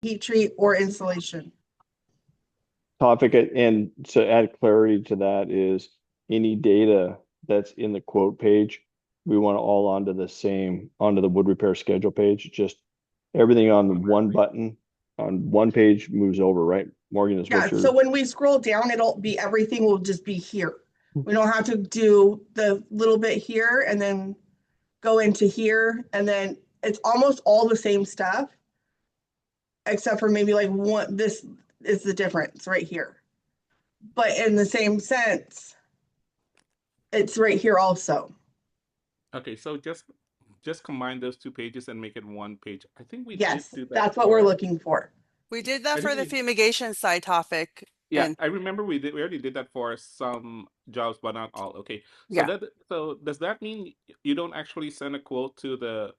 heat treat, or installation. Topic, and to add clarity to that is any data that's in the quote page, we want it all onto the wood repair schedule page. Just everything on the one button on one page moves over, right? Morgan, is what Yeah, so you're. when we scroll down, everything will just be here. We don't have to do the little bit here and then go into here, and then it's almost all the same stuff, except for maybe like one, this is the difference right here. But in the same sense, it's right here also. Okay, so just combine those two pages and make it one page. I think we did Yes, do that that's what we're for. looking for. We did that I think for the we. fumigation side topic. Yeah, And I remember we did. We already did that for some jobs, but not all. Okay, so yeah, that so does that mean you don't actually send a quote to the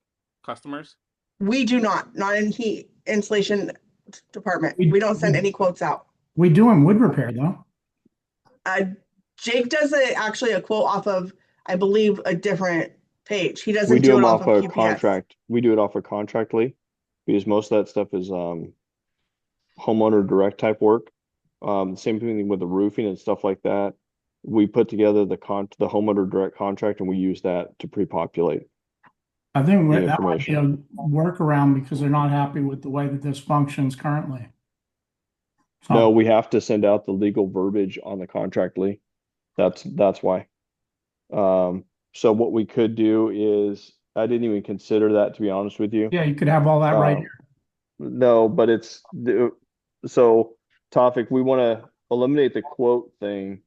customers? We do not in heat installation department. We, We don't send any quotes out. we do in wood repair though. Uh, Jake does actually a quote off of, I believe, a different page. He We doesn't do do it them off off of a QPS. contract. We do it off a contractly because most of that stuff is homeowner direct type work. Same thing with the roofing and stuff like that. We put together the homeowner direct contract and we use that to pre-populate I think the that might be information. a workaround because they're not happy with the way that this functions currently. No, So we have to send out the legal verbiage on the contract, Lee. That's why. So what we could do is I didn't even consider that, to be honest with you. yeah, you could have all that right Um, no, but so topic, we want to eliminate the quote thing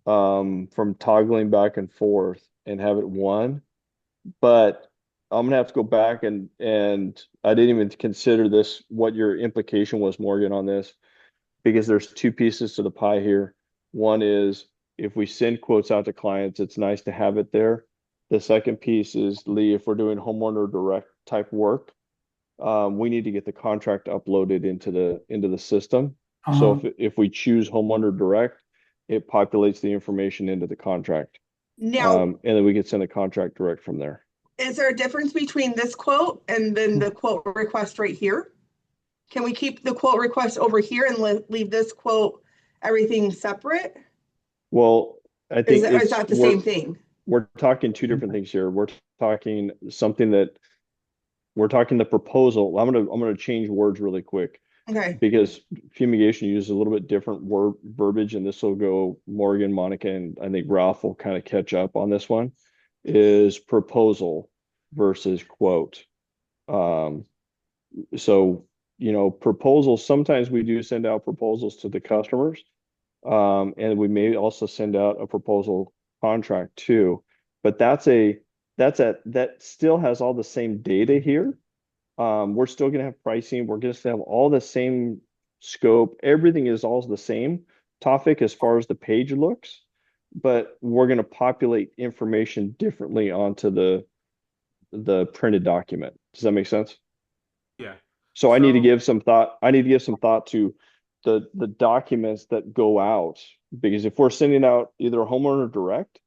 from toggling back and forth and have it one. But I'm gonna have to go back and I didn't even consider this, what your implication was, Morgan, on this, because there's two pieces to the pie here. One is if we send quotes out to clients, it's nice to have it there. The second piece is, Lee, if we're doing homeowner direct type work, we need to get the contract uploaded into the system. So now. if we choose homeowner direct, it populates the information into the contract. Now, And then we can send a contract direct from there. is there a difference between this quote and then the quote request right here? Can we keep the quote request over here and leave this quote, everything separate? Well, I think Is that the same thing? we're talking two different things here. Talking something that we're talking the proposal. I'm gonna change words really quick Okay. because fumigation uses a little bit different word verbiage, and this will go Morgan, Monica, and I think Ralph will kind of catch up on this one. Is proposal versus quote. Um, so proposals, sometimes we do send out proposals to the customers. And we may also send out a proposal contract too. But that still has all the same data here. We're still gonna have pricing. We're gonna still have all the same scope. Everything is all the same topic as far as the page looks, but we're gonna populate information differently onto the printed document. Does that make sense? Yeah. So I need to So give some thought. I need to give some thought to the documents that go out, because if we're sending out either a homeowner direct,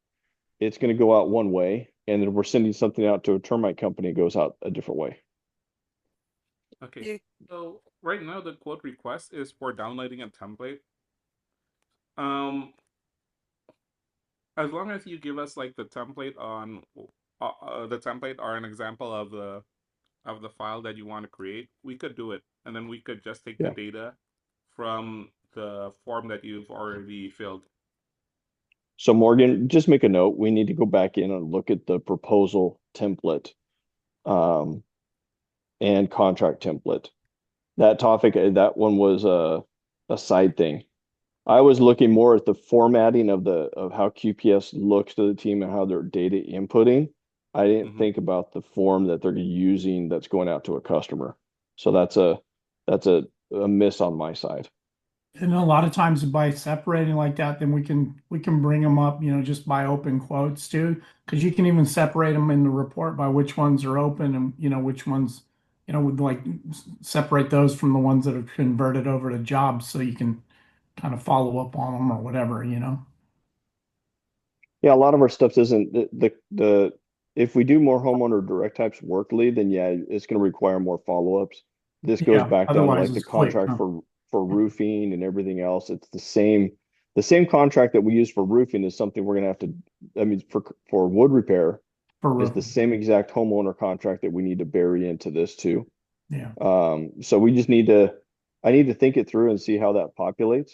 it's going to go out one way, and if we're sending something out to a termite company, it goes out a different way. okay, you, so right now the quote request is for downloading a template. Um, as long as you give us like the template on the template or an example of the file that you want to create, we could do it, and then we could just take the Yeah. data from the form that you've already filled. So Morgan, just make a note. We need to go back in and look at the proposal template, um, and contract template. That topic, that one was a side thing. I was looking more at the formatting of how QPS looks to the team and how their data inputting. I didn't Hmm. think about the form that they're using that's going out to a customer. So that's a miss on my side. And a lot of times by separating like that, then we can bring them up, just by open quotes too, because you can even separate them in the report by which ones are open and which ones, would like separate those from the ones that have converted over to jobs, so you can kind of follow up on them or whatever. Yeah, a lot of our stuff isn't if we do more homeowner direct types work lead, then yeah, it's going to require more follow-ups. This goes Yeah, back down to otherwise like the it's quick, contract huh? for roofing and everything else. It's the same contract that we use for roofing is something we're gonna have to, I mean, for wood repair For is the roofing. same exact homeowner contract that we need to bury into this too. Yeah. So we just need to, I need to think it through and see how that populates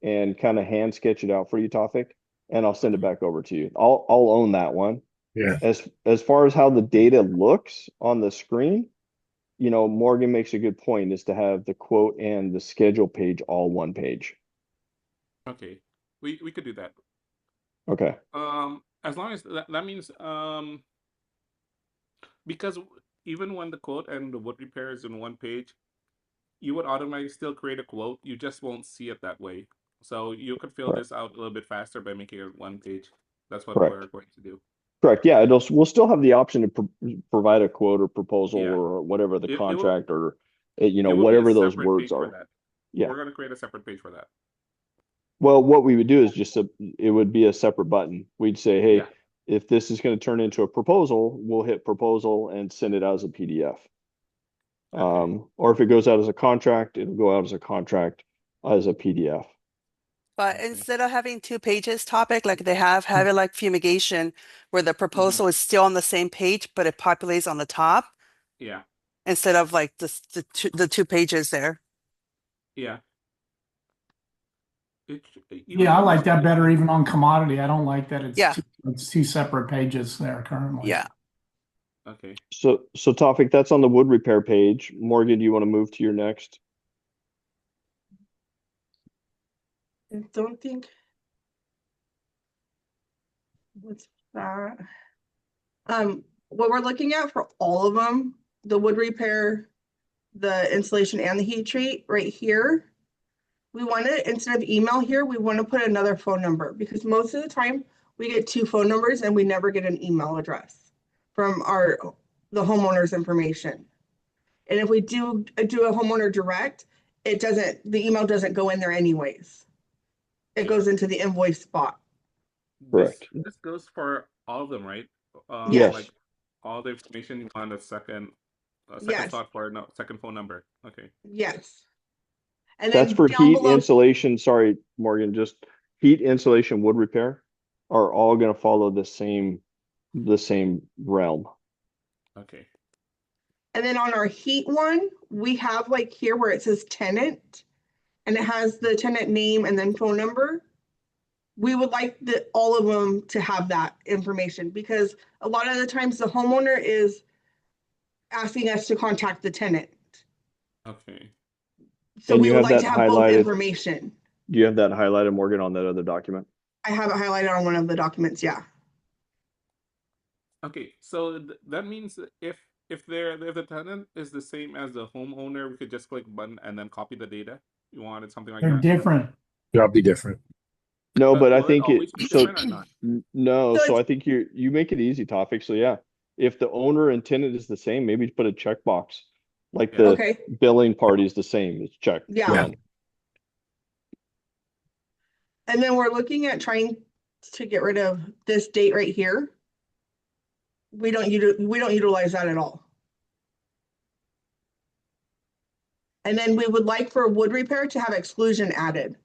and kind of hand sketch it out for you, Tofik, and I'll send it back over to you. I'll own that one. Yeah. As far as how the data looks on the screen, you know, Morgan makes a good point is to have the quote and the schedule page all one page. Okay, we could do that. Okay. As long as that means because even when the quote and the wood repair is in one page, you would automatically still create a quote. You just won't see it that way. So you could fill Correct. this out a little bit faster by making it one page. That's what Correct. we're going to do. Correct. Yeah, we'll still have the option to provide a quote or proposal Yeah. or whatever the It will contract or you know it will be a whatever those separate words page for are. that. Yeah. We're going to create a separate page for that. Well, what we would do is just it would be a separate button. We'd say, hey, Yeah. if this is going to turn into a proposal, we'll hit proposal and send it out as a PDF. Okay. Or if it goes out as a contract, it'll go out as a contract as a PDF. But Okay. instead of having 2 pages topic, like they have it like fumigation, where the proposal Mm-hmm. is still on the same page, but it populates on the top Yeah. instead of like the 2 pages there. Yeah. Yeah, I like that better even even on commodity. I don't like that Yeah. it's two separate pages there currently. Yeah. Okay. So Tofik, that's on the wood repair page. Morgan, do you want to move to your next? I don't think. What's that? What we're looking at for all of them, the wood repair, the insulation and the heat treat right here. We want to, instead of email here, we want to put another phone number because most of the time we get 2 phone numbers and we never get an email address from the homeowner's information. And if we do a homeowner direct, the email doesn't go in there anyways. It Yeah. goes into the invoice spot. Correct. This goes for all of them, right? Yes. Like all the information you want a second Yes. slot for no second phone number. Okay. Yes. And That's then for down heat below, insulation. Sorry, Morgan, just heat insulation, wood repair are all going to follow the same realm. Okay. and then on our heat one, we have like here where it says tenant and it has the tenant name and then phone number. We would like all of them to have that information because a lot of the times the homeowner is asking us to contact the tenant. Okay. So And we you would have like that to have both highlighted. information. Do you have that highlighted, Morgan, on that other document? I have it highlighted on one of the documents, yeah. Okay. So that means that if the tenant is the same as the homeowner, we could just click button and then copy the data. You wanted something like They're that? different. That'll be different. No, but I Will it think always be so. different or not? No, So so I it's- think you make it easy, Tofik. So yeah, if the owner and tenant is the same, maybe put a checkbox. Like Yeah. the Okay, billing party is the same. It's checked. yeah. Done. And then we're looking at trying to get rid of this date right here. We don't utilize that at all. And then we would like for wood repair to have exclusion added,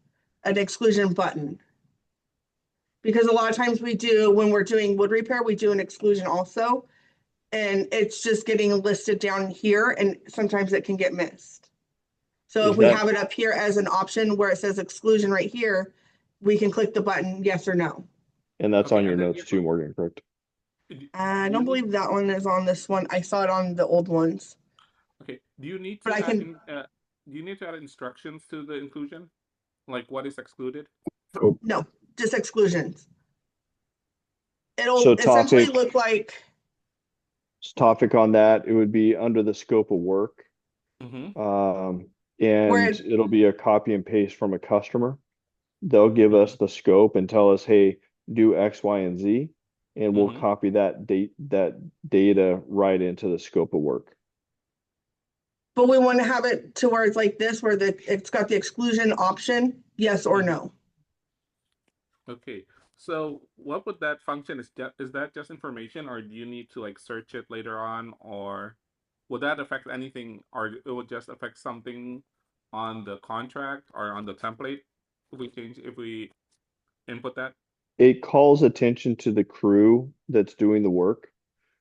an exclusion button. Because a lot of times when we're doing wood repair, we do an exclusion also. And it's just getting listed down here and sometimes it can get missed. So Is if we that- have it up here as an option where it says exclusion right here, we can click the button, yes or no. And that's Okay, on your and then notes too, Morgan, correct? I Do don't you believe that one is on this one. I saw it on the old ones. Okay. Do you need to But I add can- do you need to add instructions to the inclusion? Like what is excluded? Oh, No, just exclusions. It'll So essentially topic- look like, Topic on that, it would be under the scope of work. Mm-hmm. And Where- it'll be a copy and paste from a customer. They'll give us the scope and tell us, hey, do X, Y, and Z, and we'll Mhm. copy that data right into the scope of work. but we want to have it to where it's like this, where it's got the exclusion option, yes or no. Okay. So what would that function is that just information or do you need to like search it later on or would that affect anything, or it would just affect something on the contract or on the template if we input that? It calls attention to the crew that's doing the work.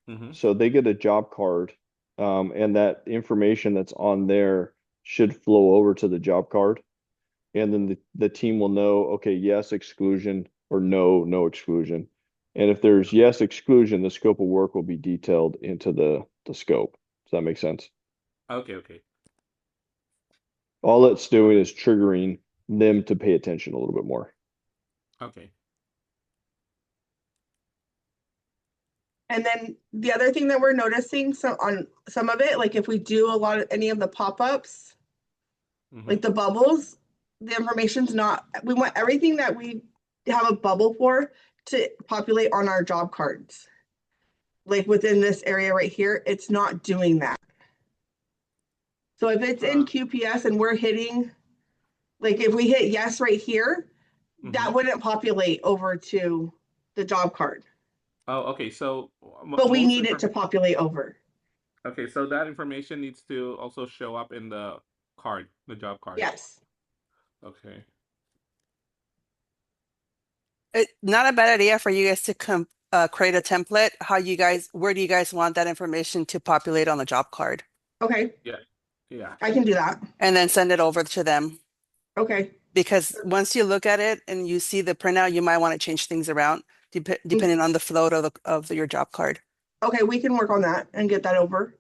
Mm-hmm. So they get a job card, and that information that's on there should flow over to the job card. And then the team will know, okay, yes, exclusion, or no, no exclusion. And if there's yes exclusion, the scope of work will be detailed into the scope. Does that make sense? Okay, okay. All it's doing is triggering them to pay attention a little bit more. Okay. And then the other thing that we're noticing, so on some of it, like if we do a lot of any of the pop-ups, Mm-hmm. like the bubbles, the information's not, we want everything that we have a bubble for to populate on our job cards. Like within this area right here, it's not doing that. So if it's in QPS and we're hitting, like if we hit yes right here, that wouldn't populate over to the job card. Oh, okay. So, but we need it to populate over. Okay, so that information needs to also show up in the card, the job card. Yes. Okay. Not a bad idea for you guys to create a template. Where do you guys want that information to populate on the job card? Okay. Yeah. Yeah. I can do that. And then send it over to them. Okay. Because once you look at it and you see the printout, you might want to change things around depending on the float of your job card. Okay, we can work on that and get that over.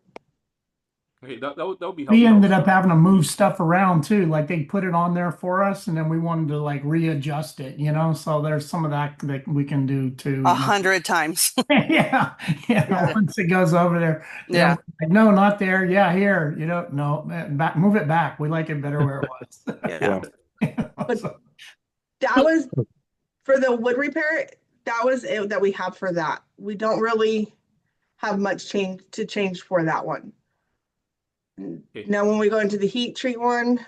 Okay, that'll be helpful. We ended up having to move stuff around too. Like they put it on there for us and then we wanted to like readjust it, you know? So there's some of that that we can do too. 100 times. Yeah. Once it goes over there. Yeah. Like, no, not there. Yeah, here. You know, no, back, move it back. We like it better where it was. Yeah. But that was for the wood repair. That was it that we have for that. We don't really have much change for that one. Okay. Now, when we go into the heat treat one,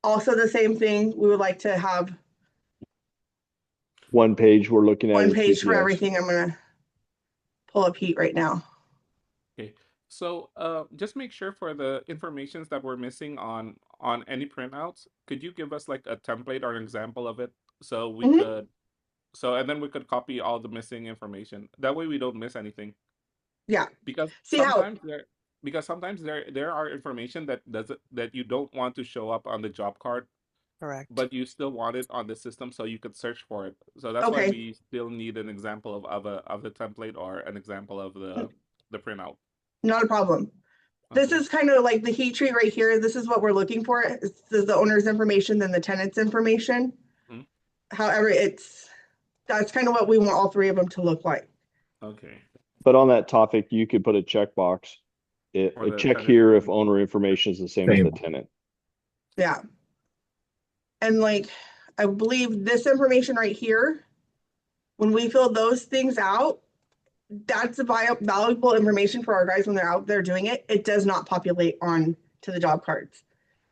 also the same thing. We would like to have one page we're looking at. one page for everything. I'm gonna pull up heat right now. Okay. So just make sure for the informations that we're missing on any printouts, could you give us like a template or an example of it so we could and then we could copy all the missing information. That way we don't miss anything. Yeah. Because sometimes there are information that you don't want to show up on the job card. Correct. But you still want it on the system so you could search for it. So that's why we still need an example of the template or an example of the printout. Not a problem. Okay. This is kind of like the heat treat right here. This is what we're looking for. This is the owner's information, then the tenant's information. However, that's kind of what we want all three of them to look like. Okay. But on that topic, you could put a checkbox. A check here if owner information is the same as the tenant. Yeah. And like, I believe this information right here, when we fill those things out, that's valuable information for our guys when they're out there doing it. It does not populate on to the job cards.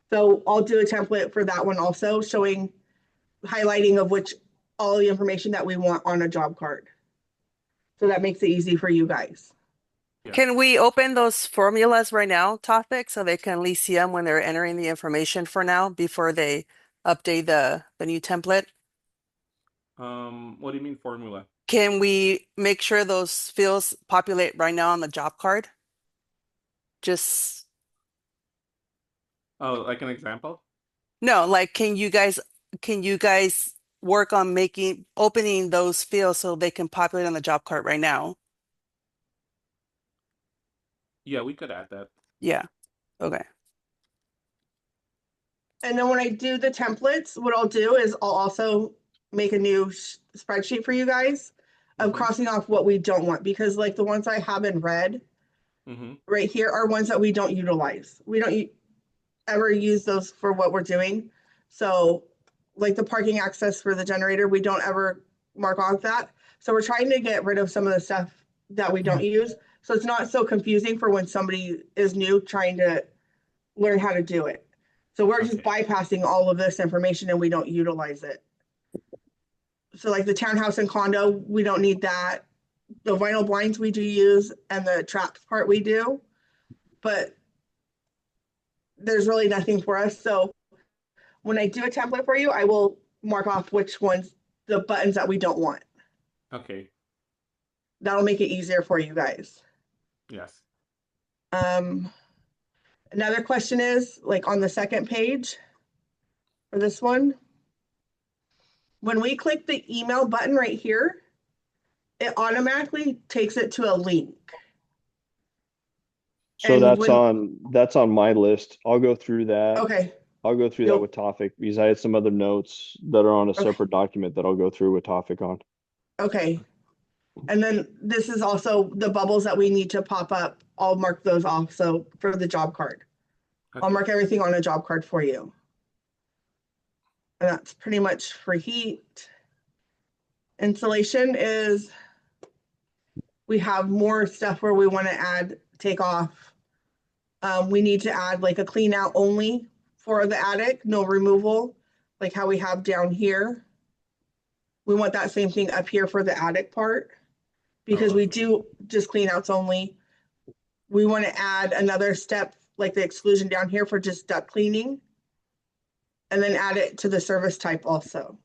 So I'll do a template for that one also, showing, highlighting of all the information that we want on a job card. So that makes it easy for you guys. Yeah. Can we open those formulas right now, topic, so they can at least see them when they're entering the information for now before they update the new template? What do you mean formula? Can we make sure those fields populate right now on the job card? Just like an example? No, like can you guys work on opening those fields so they can populate on the job card right now? Yeah, we could add that. Yeah. Okay. And then when I do the templates, what I'll do is I'll also make a new spreadsheet for you guys of crossing off what we don't want, because like the ones I have in red right here are ones that we don't utilize. We don't ever use those for what we're doing. So like the parking access for the generator, we don't ever mark off that. So we're trying to get rid of some of the stuff that we don't use. So it's not so confusing for when somebody is new trying to learn how to do it. So we're just bypassing all of this information and we don't utilize it. So like the townhouse and condo, we don't need that. the vinyl blinds we do use and the traps part we do, but there's really nothing for us. So when I do a template for you, I will mark off which ones, the buttons that we don't want. Okay. That'll make it easier for you guys. Yes. Another question is, like on the second page for this one, when we click the email button right here, it automatically takes it to a link. So And that's on my list. I'll go through that. Okay, I'll go through that You'll- with Tofik because I had some other notes that are on a Okay. separate document that I'll go through with Tofik on. okay. And then this is also the bubbles that we need to pop up. I'll mark those off. So for the job card, I'll Okay. mark everything on a job card for you. And that's pretty much for heat. Insulation is, we have more stuff where we want to add, take off. We need to add like a clean out only for the attic, no removal, like how we have down here. We want that same thing up here for the attic part, because we okay. do just clean outs only. We want to add another step, like the exclusion down here for just duct cleaning. And then add it to the service type also.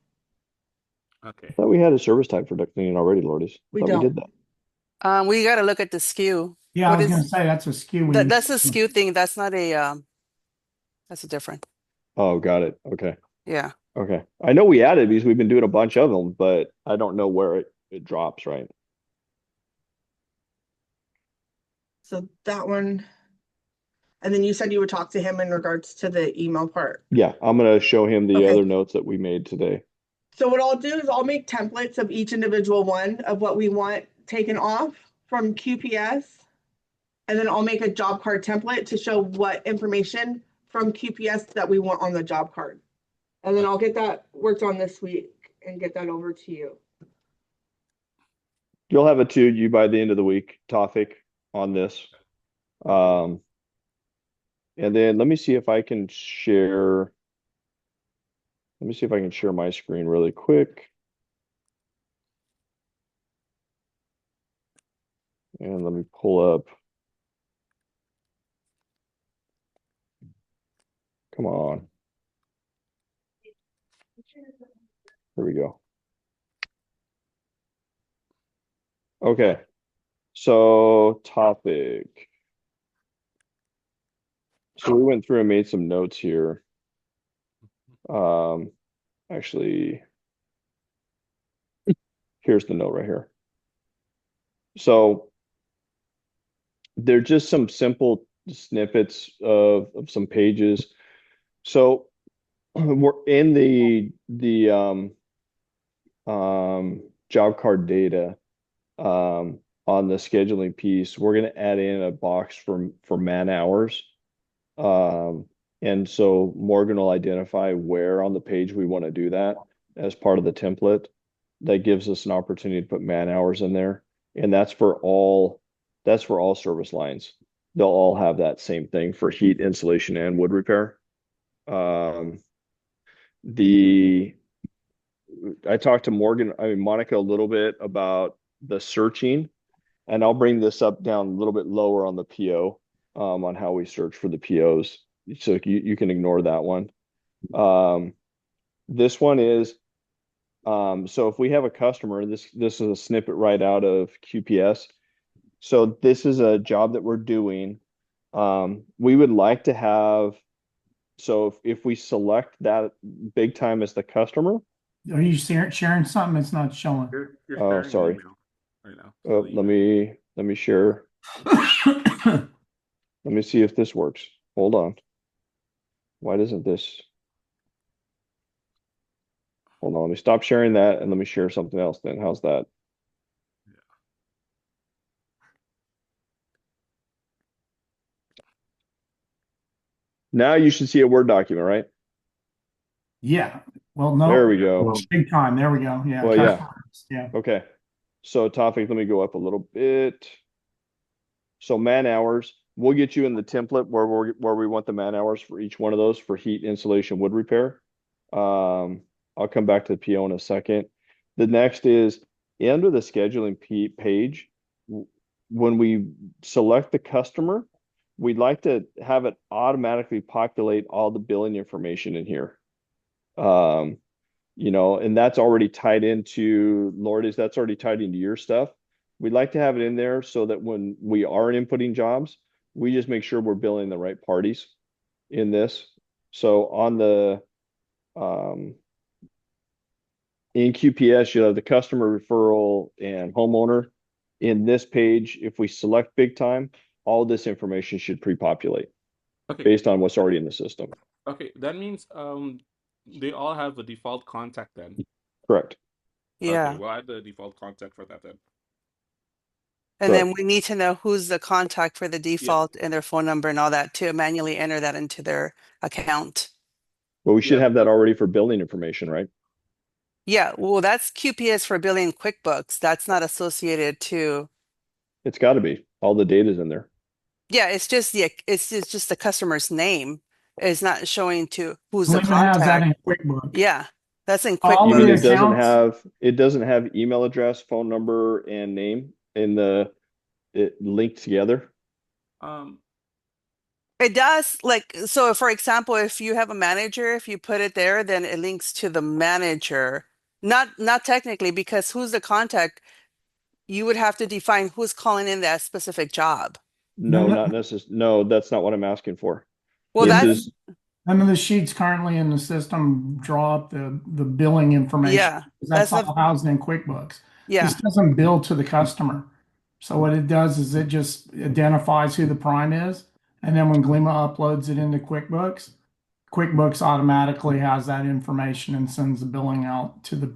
Okay. I thought we had a service type for duct cleaning already, Lourdes. I We thought don't. we did that. We got to look at the SKU. Yeah, I What was is- gonna say that's a skew. we That, need that's a to- SKU thing. That's not a, that's a different. Oh, got it. Okay. Yeah. Okay. I know we added because we've been doing a bunch of them, but I don't know where it drops, right? So that one. And then you said you would talk to him in regards to the email part. Yeah, I'm gonna show him the Okay. other notes that we made today. So what I'll do is I'll make templates of each individual one of what we want taken off from QPS. And then I'll make a job card template to show what information from QPS that we want on the job card. And then I'll get that worked on this week and get that over to you. You'll have it to you by the end of the week, Tofik, on this. And then let me see if I can share. Let me see if I can share my screen really quick. And let me pull up. Come on. Here we go. Okay. So topic. So we went through and made some notes here. Actually, here's the note right here. So they're just some simple snippets of some pages. So we're in the job card data on the scheduling piece. We're going to add in a box for man hours. And so Morgan will identify where on the page we want to do that as part of the template. That gives us an opportunity to put man hours in there. And that's for all service lines. They'll all have that same thing for heat, insulation, and wood repair. I talked to Monica a little bit about the searching, and I'll bring this up down a little bit lower on the PO, on how we search for the POs. So you can ignore that one. This one is, so if we have a customer, this is a snippet right out of QPS. So this is a job that we're doing. We would like to have, so if we select that big time as the customer. Are you sharing something that's not showing? You're Oh, sharing an sorry. email right now. Oh, let me share. Let me see if this works. Hold on. Why doesn't this? Hold on. Let me stop sharing that and let me share something else then. How's that? Now you should see a Word document, right? Yeah. Well, no. There we go. Big time. There we go. Yeah. Well, yeah. Customers. Yeah. Okay. So Tofik, let me go up a little bit. So man hours, we'll get you in the template where we want the man hours for each one of those for heat, insulation, wood repair. I'll come back to the PO in a second. The next is under the scheduling page, when we select the customer, we'd like to have it automatically populate all the billing information in here. You know, and that's already tied into Lordy's, that's already tied into your stuff. We'd like to have it in there so that when we are inputting jobs, we just make sure we're billing the right parties in this. So on the in QPS, you'll have the customer referral and homeowner. In this page, if we select big time, all this information should pre-populate Okay. based on what's already in the system. Okay, that means they all have a default contact then. Correct. Yeah. Okay, we'll add the default contact for that then. And then Correct. we need to know who's the contact for the default and their phone number and all that to manually enter that into their account. But we should Yeah, have that because- already for billing information, right? Yeah, well, that's QPS for billing QuickBooks. That's not associated to. It's got to be. All the data's in there. Yeah, it's just the customer's name. It's not showing to who's the Gleamer has that contact. in QuickBooks. Yeah, that's in All You of mean the QuickBooks. it doesn't have email address, phone number, and name in it linked together? It does, like, so for example, if you have a manager, if you put it there, then it links to the manager. Not technically, because who's the contact, you would have to define who's calling in that specific job. No, No, not necessarily. No, that's not what I'm asking for. Well, This that's, is None of the sheets currently in the system draw up the billing information. yeah, Because that's that's all housed in QuickBooks. yeah, This doesn't bill to the customer. So what it does is it just identifies who the prime is. And then when Glima uploads it into QuickBooks, QuickBooks automatically has that information and sends the billing out to the,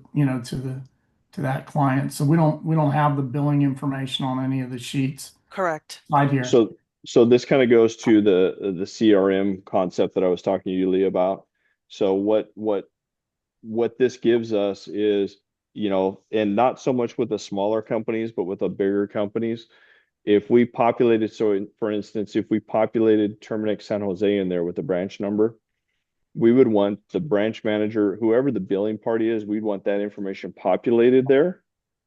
to that client. So we don't have the billing information on any of the sheets correct. right here. so this kind of goes to the CRM concept that I was talking to you, Lee, about. So what this gives us is, and not so much with the smaller companies, but with the bigger companies, if we populated, for instance, if we populated Terminix San Jose in there with the branch number, we would want the branch manager, whoever the billing party is, we'd want that information populated there,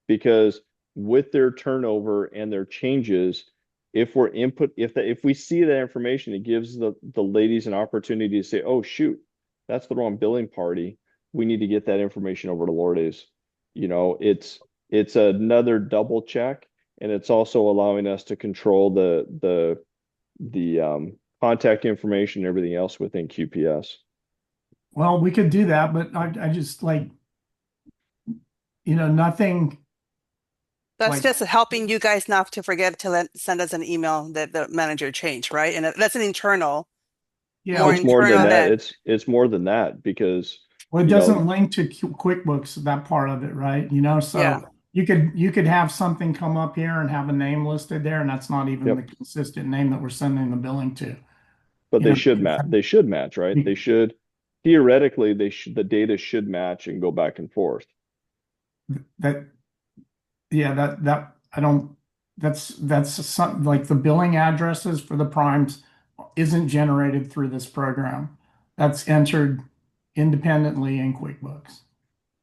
because with their turnover and their changes, if we see that information, it gives the ladies an opportunity to say, oh shoot, that's the wrong billing party. We need to get that information over to Lourdes. It's another double check, and it's also allowing us to control the contact information and everything else within QPS. Well, we could do that, but I just nothing. That's Like- just helping you guys not to forget to send us an email that the manager changed, right? And that's an internal. Yeah, More It's more than internal that. than- It's more than that, because well, it you know- doesn't link to QuickBooks, that part of it, right? So Yeah. you could have something come up here and have a name listed there, and that's not even Yep. the consistent name that we're sending the billing to. but You they know, should match. They should match, right? They should, theoretically, the data should match and go back and forth. That's something like the billing addresses for the primes isn't generated through this program. That's entered independently in QuickBooks.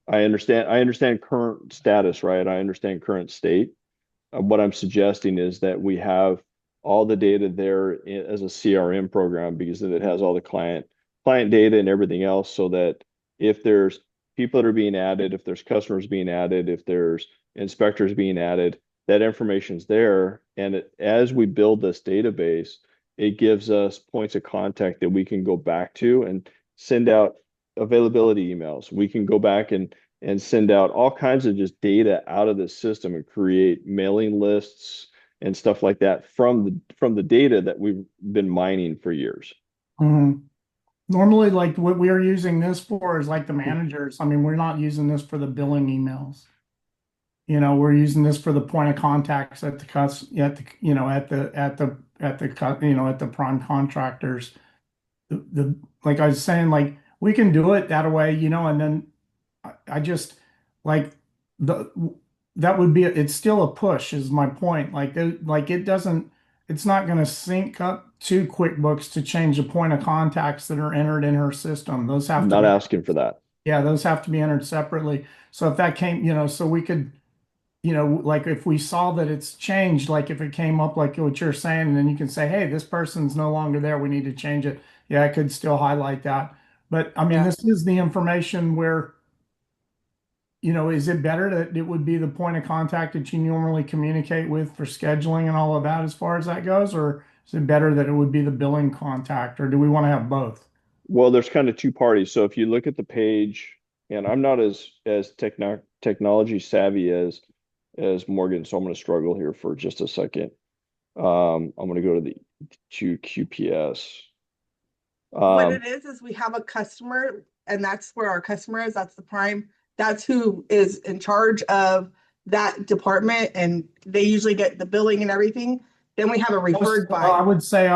I understand current status, right? I understand current state. What I'm suggesting is that we have all the data there as a CRM program, because then it has all the client data and everything else, so that if there's people that are being added, if there's customers being added, if there's inspectors being added, that information's there. And as we build this database, it gives us points of contact that we can go back to and send out availability emails. We can go back and send out all kinds of just data out of the system and create mailing lists and stuff like that from the data that we've been mining for years. Mhm. Normally, like what we are using this for is like the managers. I mean, we're not using this for the billing emails. We're using this for the point of contacts at the prime contractors. Like I was saying, like we can do it that way, and then I just like that would be it's still a push is my point. Like it's not going to sync up to QuickBooks to change the point of contacts that are entered in her system. Those have I'm to not be, asking for that. yeah, those have to be entered separately. So if that came, so we could like if we saw that it's changed, like if it came up like what you're saying, and then you can say, hey, this person's no longer there, we need to change it. Yeah, I could still highlight that. But I mean, Yeah. this is the information where, is it better that it would be the point of contact that you normally communicate with for scheduling and all of that as far as that goes? Or is it better that it would be the billing contact, or do we want to have both? Well, there's kind of two parties. So if you look at the page, and I'm not as technology savvy as Morgan, so I'm going to struggle here for just a second. I'm going to go to QPS. What it is we have a customer, and that's where our customer is. That's the prime. That's who is in charge of that department, and they usually get the billing and everything. Then we have a referred by. I would say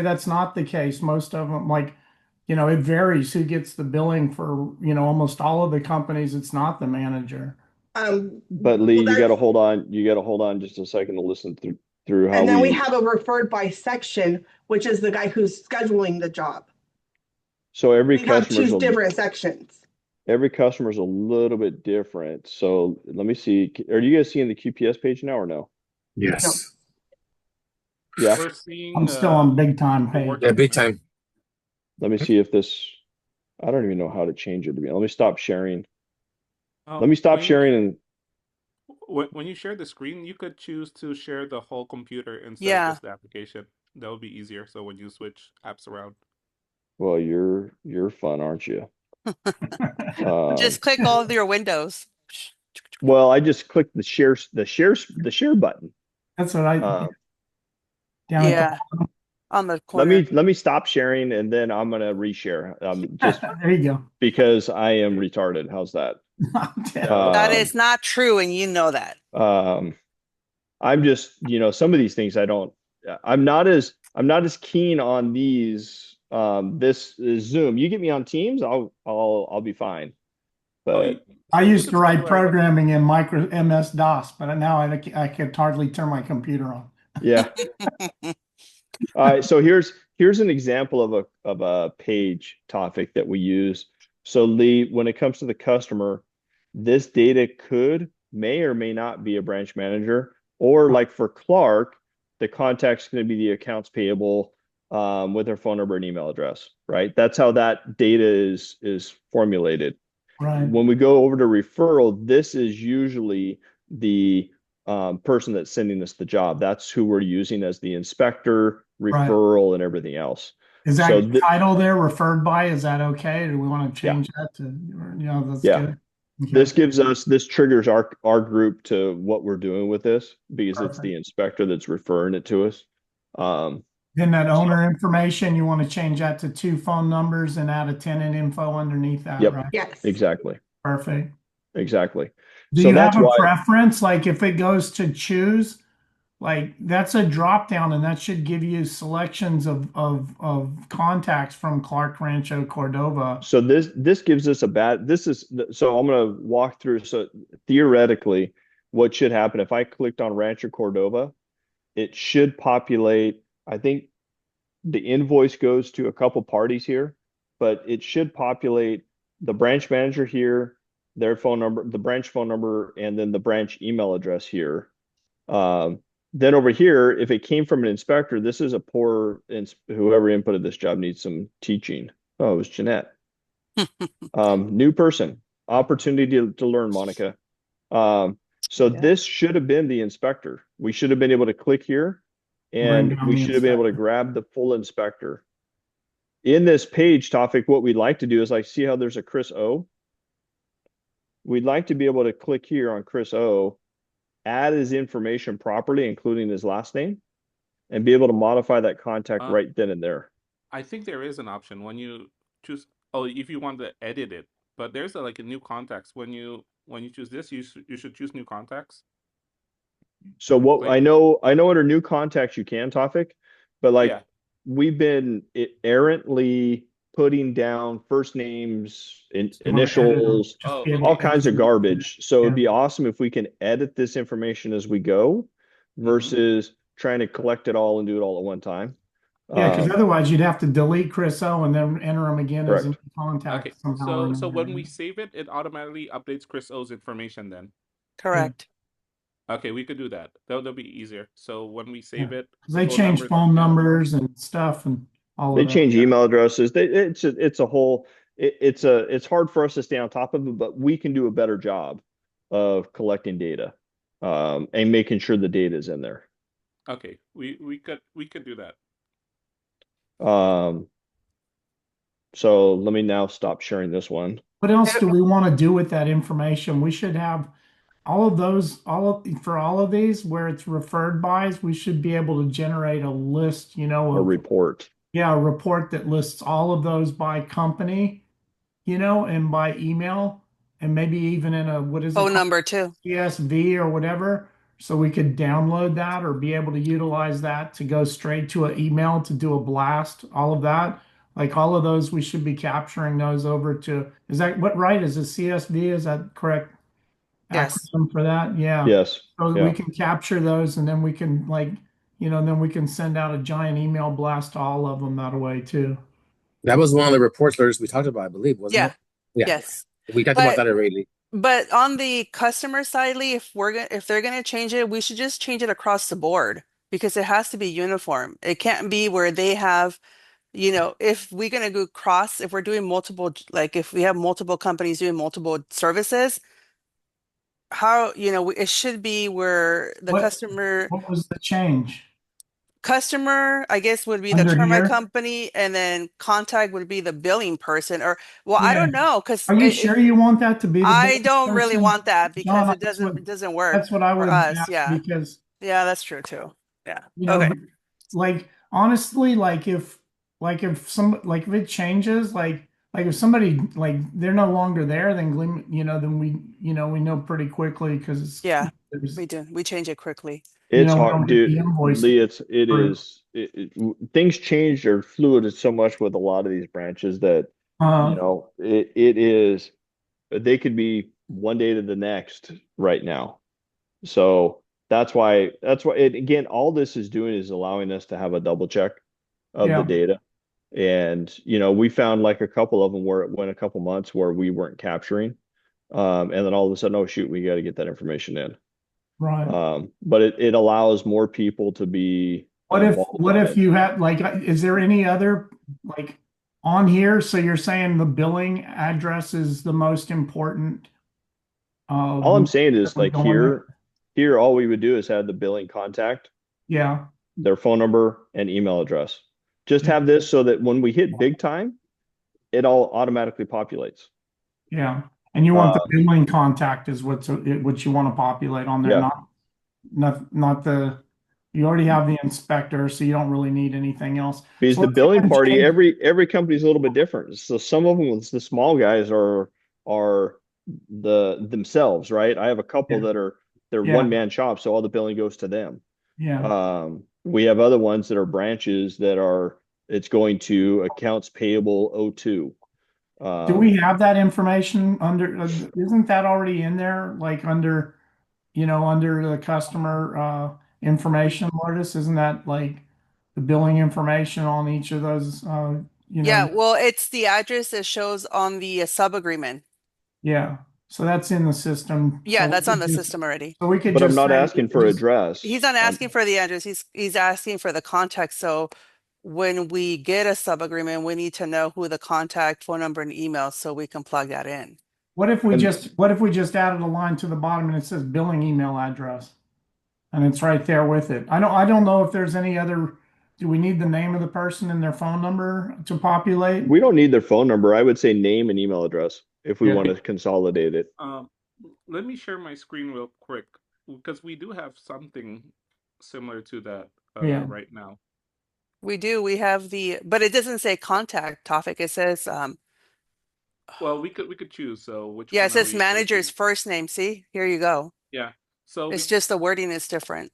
that's not the case. Most of them, like, it varies who gets the billing for, almost all of the companies. It's not the manager. But Lee, you got to hold on. You got to hold on just a second to listen through how and then we have a referred by section, which is the guy who's scheduling the job. So every We have customer's two different sections. Every customer is a little bit different. So let me see. Are you guys seeing the QPS page now or no? Yes. Yeah. We're seeing. I'm still on big time page. Yeah, big time. Let me see if this. I don't even know how to change it to be. Let me stop sharing. Oh, Let me stop when you- sharing and When you share the screen, you could choose to share the whole computer instead Yeah. of just the application. That would be easier. So when you switch apps around. well, you're fun, aren't you? Just click all of your windows. Well, I just clicked the share button. That's what I Uh, down at Yeah. On the let corner. me stop sharing and then I'm gonna reshare. Just there you go. because I am retarded. How's that? That is not true, and you know that. I'm just, some of these things I'm not as keen on these. This is Zoom. You get me on Teams, I'll be fine. But I you used could to write still, programming in micro MS DOS, but now I could hardly turn my computer on. yeah. All right. So here's an example of a page topic that we use. So Lee, when it comes to the customer, this data may or may not be a branch manager, or like for Clark, the contact's going to be the accounts payable with their phone number and email address, right? That's how that data is formulated. Right. When we go over to referral, this is usually the person that's sending us the job. That's who we're using as the inspector, referral, and everything else. Is that So title there referred by? Is that okay? Or do we want to change that to, that's good. Okay. This triggers our group to what we're doing with this because it's Perfect. the inspector that's referring it to us. Then that owner information, you want to change that to 2 phone numbers and add a tenant info underneath that, Yep. right? Yes. Exactly. Perfect. Exactly. Do So you that's have a why preference? Like if it goes to choose, like that's a drop down and that should give you selections of contacts from Clark, Rancho, Cordova. so this gives us so I'm going to walk through. So theoretically, what should happen if I clicked on Rancho Cordova, it should populate. I think the invoice goes to a couple parties here, but it should populate the branch manager here, their phone number, the branch phone number, and then the branch email address here. Then over here, if it came from an inspector, this is whoever inputted this job needs some teaching. Oh, it was Jeanette. New person, opportunity to learn, Monica. So this should have been the inspector. We should have been able to click here and we should have been able to grab the full inspector. In this page topic, what we'd like to do is see how there's a Chris O. We'd like to be able to click here on Chris O, add his information properly, including his last name, and be able to modify that contact right then and there. I think there is an option when you choose. Oh, if you want to edit it, but there's a new contacts. When you choose this, you should choose new contacts. So what I know under new contacts you can, Tofik, but we've been errantly putting down first names, initials, all kinds of garbage. So it'd be awesome if we can edit this information as we go versus trying to collect it all and do it all at one time. Yeah, because otherwise you'd have to delete Chris O and then enter him again as a new contact. Okay. So when we save it, it automatically updates Chris O's information then. Correct. Okay, we could do that. That'll be easier. So when we save it, 'Cause the they phone change numbers phone get numbers and stuff and all They of that. change email addresses. It's a whole it's hard for us to stay on top of it, but we can do a better job of collecting data and making sure the data is in there. okay. We could do that. So let me now stop sharing this one. What else do we want to do with that information? We should have all of those, for all of these where it's referred bys, we should be able to generate a list, A of, report. yeah, a report that lists all of those by company, and by email, and maybe even in a, what is it Phone called? number too. CSV or whatever. So we could download that or be able to utilize that to go straight to an email to do a blast, all of that. Like all of those, we should be capturing those over to, is that what, right? Is it CSV? Is that correct Yes. acronym for that? Yeah. Yes. So that Yeah. we can capture those and then we can then we can send out a giant email blast to all of them that way too. That was one of the reports letters we talked about, I believe, wasn't Yeah. it? Yeah. Yes. We talked about But that already. but on the customer side, Lee, if they're gonna change it, we should just change it across the board because it has to be uniform. It can't be where they have, if we're gonna go cross, if we're doing multiple, like if we have multiple companies doing multiple services, how, it should be where the What customer what was the change customer, I guess, would be the under termite here? company, and then contact would be the billing person, or well, I Yeah. don't know, because Are you sure you want that to be the I business don't really person? want that because John, it doesn't work that's what I for would us. ask Yeah. because, Yeah, that's true too. Yeah. Okay. like honestly, if it changes, like if somebody like they're no longer there, then we know pretty quickly because Yeah, there's, we do. We change it quickly. It's we hard, don't get the dude. invoice Lee, through. things change or fluid so much with a lot of these branches that, Uh, it is, they could be one day to the next right now. So that's why again, all this is doing is allowing us to have a double check of the yeah, data. And, we found like a couple of them where it went a couple months where we weren't capturing. And then all of a sudden, oh shoot, we got to get that information in. right. But it allows more people to be involved What on if it. you have is there any other like on here? So you're saying the billing address is the most important? All I'm saying is like Going there? here, all we would do is have the billing contact, Yeah, their phone number and email address. Just have this so that when we hit big time, it all automatically populates. yeah. And you want the Um, billing contact is what you want to populate on there, Yeah. not the, you already have the inspector, so you don't really need anything else. Because So the let's say billing I'm party, changing- every company's a little bit different. So some of them, the small guys are themselves, right? I have a couple Yeah. that they're Yeah. one man shops, so all the billing goes to them. Yeah, We have other ones that are branches it's going to accounts payable 02. do we have that information under, isn't that already in there, like under, under the customer information, Lourdes? Isn't that like the billing information on each of those, Yeah, well, it's the address that shows on the sub agreement. yeah. So that's in the system. Yeah, So that's on the system already. So we could But I'm just not say, asking for address. He's not asking for the address. He's asking for the contact. So when we get a sub agreement, we need to know who the contact, phone number, and email so we can plug that in. what if we just added a line to the bottom and it says billing email address? And it's right there with it. I don't know if there's any other, do we need the name of the person and their phone number to populate? We don't need their phone number. I would say name and email address if we Yeah. want to consolidate it. Let me share my screen real quick because we do have something similar to that Yeah. right now. We do. We have but it doesn't say contact topic. It says, Well, we could choose. So which yeah, one it says are we manager's choosing? first name. See, here you go. Yeah. So It's just the wording is different.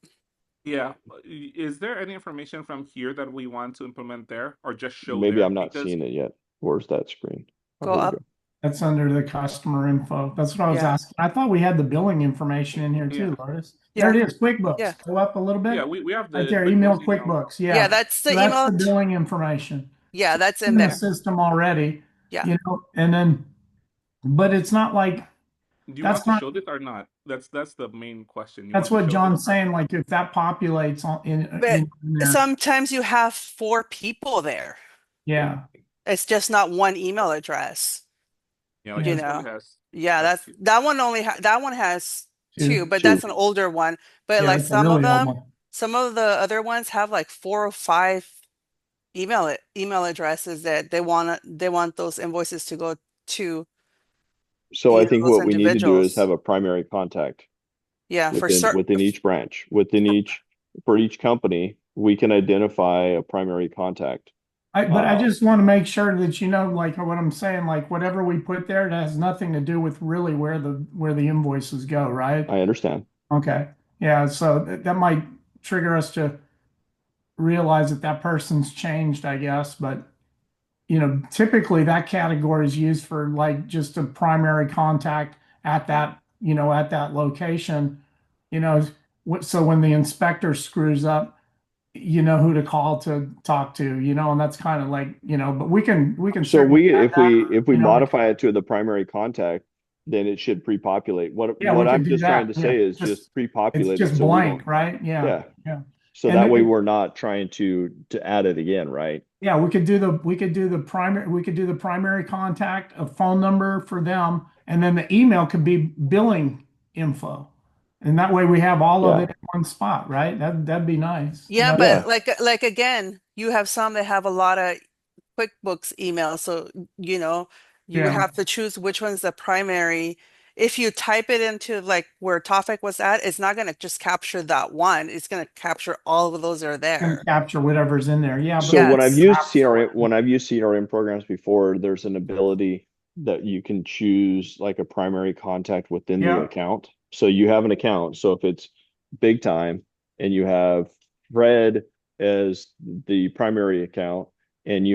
yeah. Is there any information from here that we want to implement there or just show Maybe there? I'm not Because seeing it yet. Where's that screen? Oh, Go here we up. go. That's under the customer info. That's what I was Yeah. asking. I thought we had the billing information in here too, Yeah. Lourdes. Yeah. There it is, QuickBooks. Yeah. Go up a little bit. yeah, we have the Right there, QuickBooks email email. QuickBooks. Yeah, Yeah. that's the So that's email. the billing information. Yeah, that's in In the there. system already. Yeah. And then, but it's not like, Do you That's want to not, show this or not? That's the main question. You that's want to what show John's this? saying. Like if that populates But in there, sometimes you have 4 people there. yeah, It's just not one email address, Yeah, like yeah, you this one know. has Yeah, has that's two. that one has two, two, but Two. that's an older one. But yeah, like it's a really old one. some of the other ones have like 4 or 5 email addresses that they want those invoices to go to, So I think those what we need to do is individuals. have a primary contact Yeah, for certain. within each branch, for each company, we can identify a primary contact. But I just want to make sure that you know, like what I'm saying, like whatever we put there, it has nothing to do with really where the invoices go, right? I understand. Okay. Yeah, so that might trigger us to realize that that person's changed, I guess, but typically that category is used for like just a primary contact at that, at that location, you know, so when the inspector screws up, you know who to call to talk to, and that's kind of like, but we can So certainly add that, if we you know, modify it to the primary contact, then it should pre-populate. yeah, What we could I'm do just trying that. to Yeah. say is Just, just it's pre-populate it just so we don't, blank, right? Yeah. yeah. Yeah. So And that way then, we're not trying to add it again, right? yeah, we could do the primary contact, a phone number for them, and then the email could be billing info. And that way we have all of Yeah. it in one spot, right? That'd be nice. Yeah, but Yeah. like again, you have some that have a lot of QuickBooks emails, so you would Yeah. have to choose which one's the primary. If you type it into like where Tofik was at, it's not going to just capture that one. It's going to capture all of those that are And there. capture whatever's in there. Yeah, but So Yes. when I've used CRM programs before, there's an ability that you can choose like a primary contact within the yeah, account. So you have an account. So if it's big time and you have Fred as the primary account and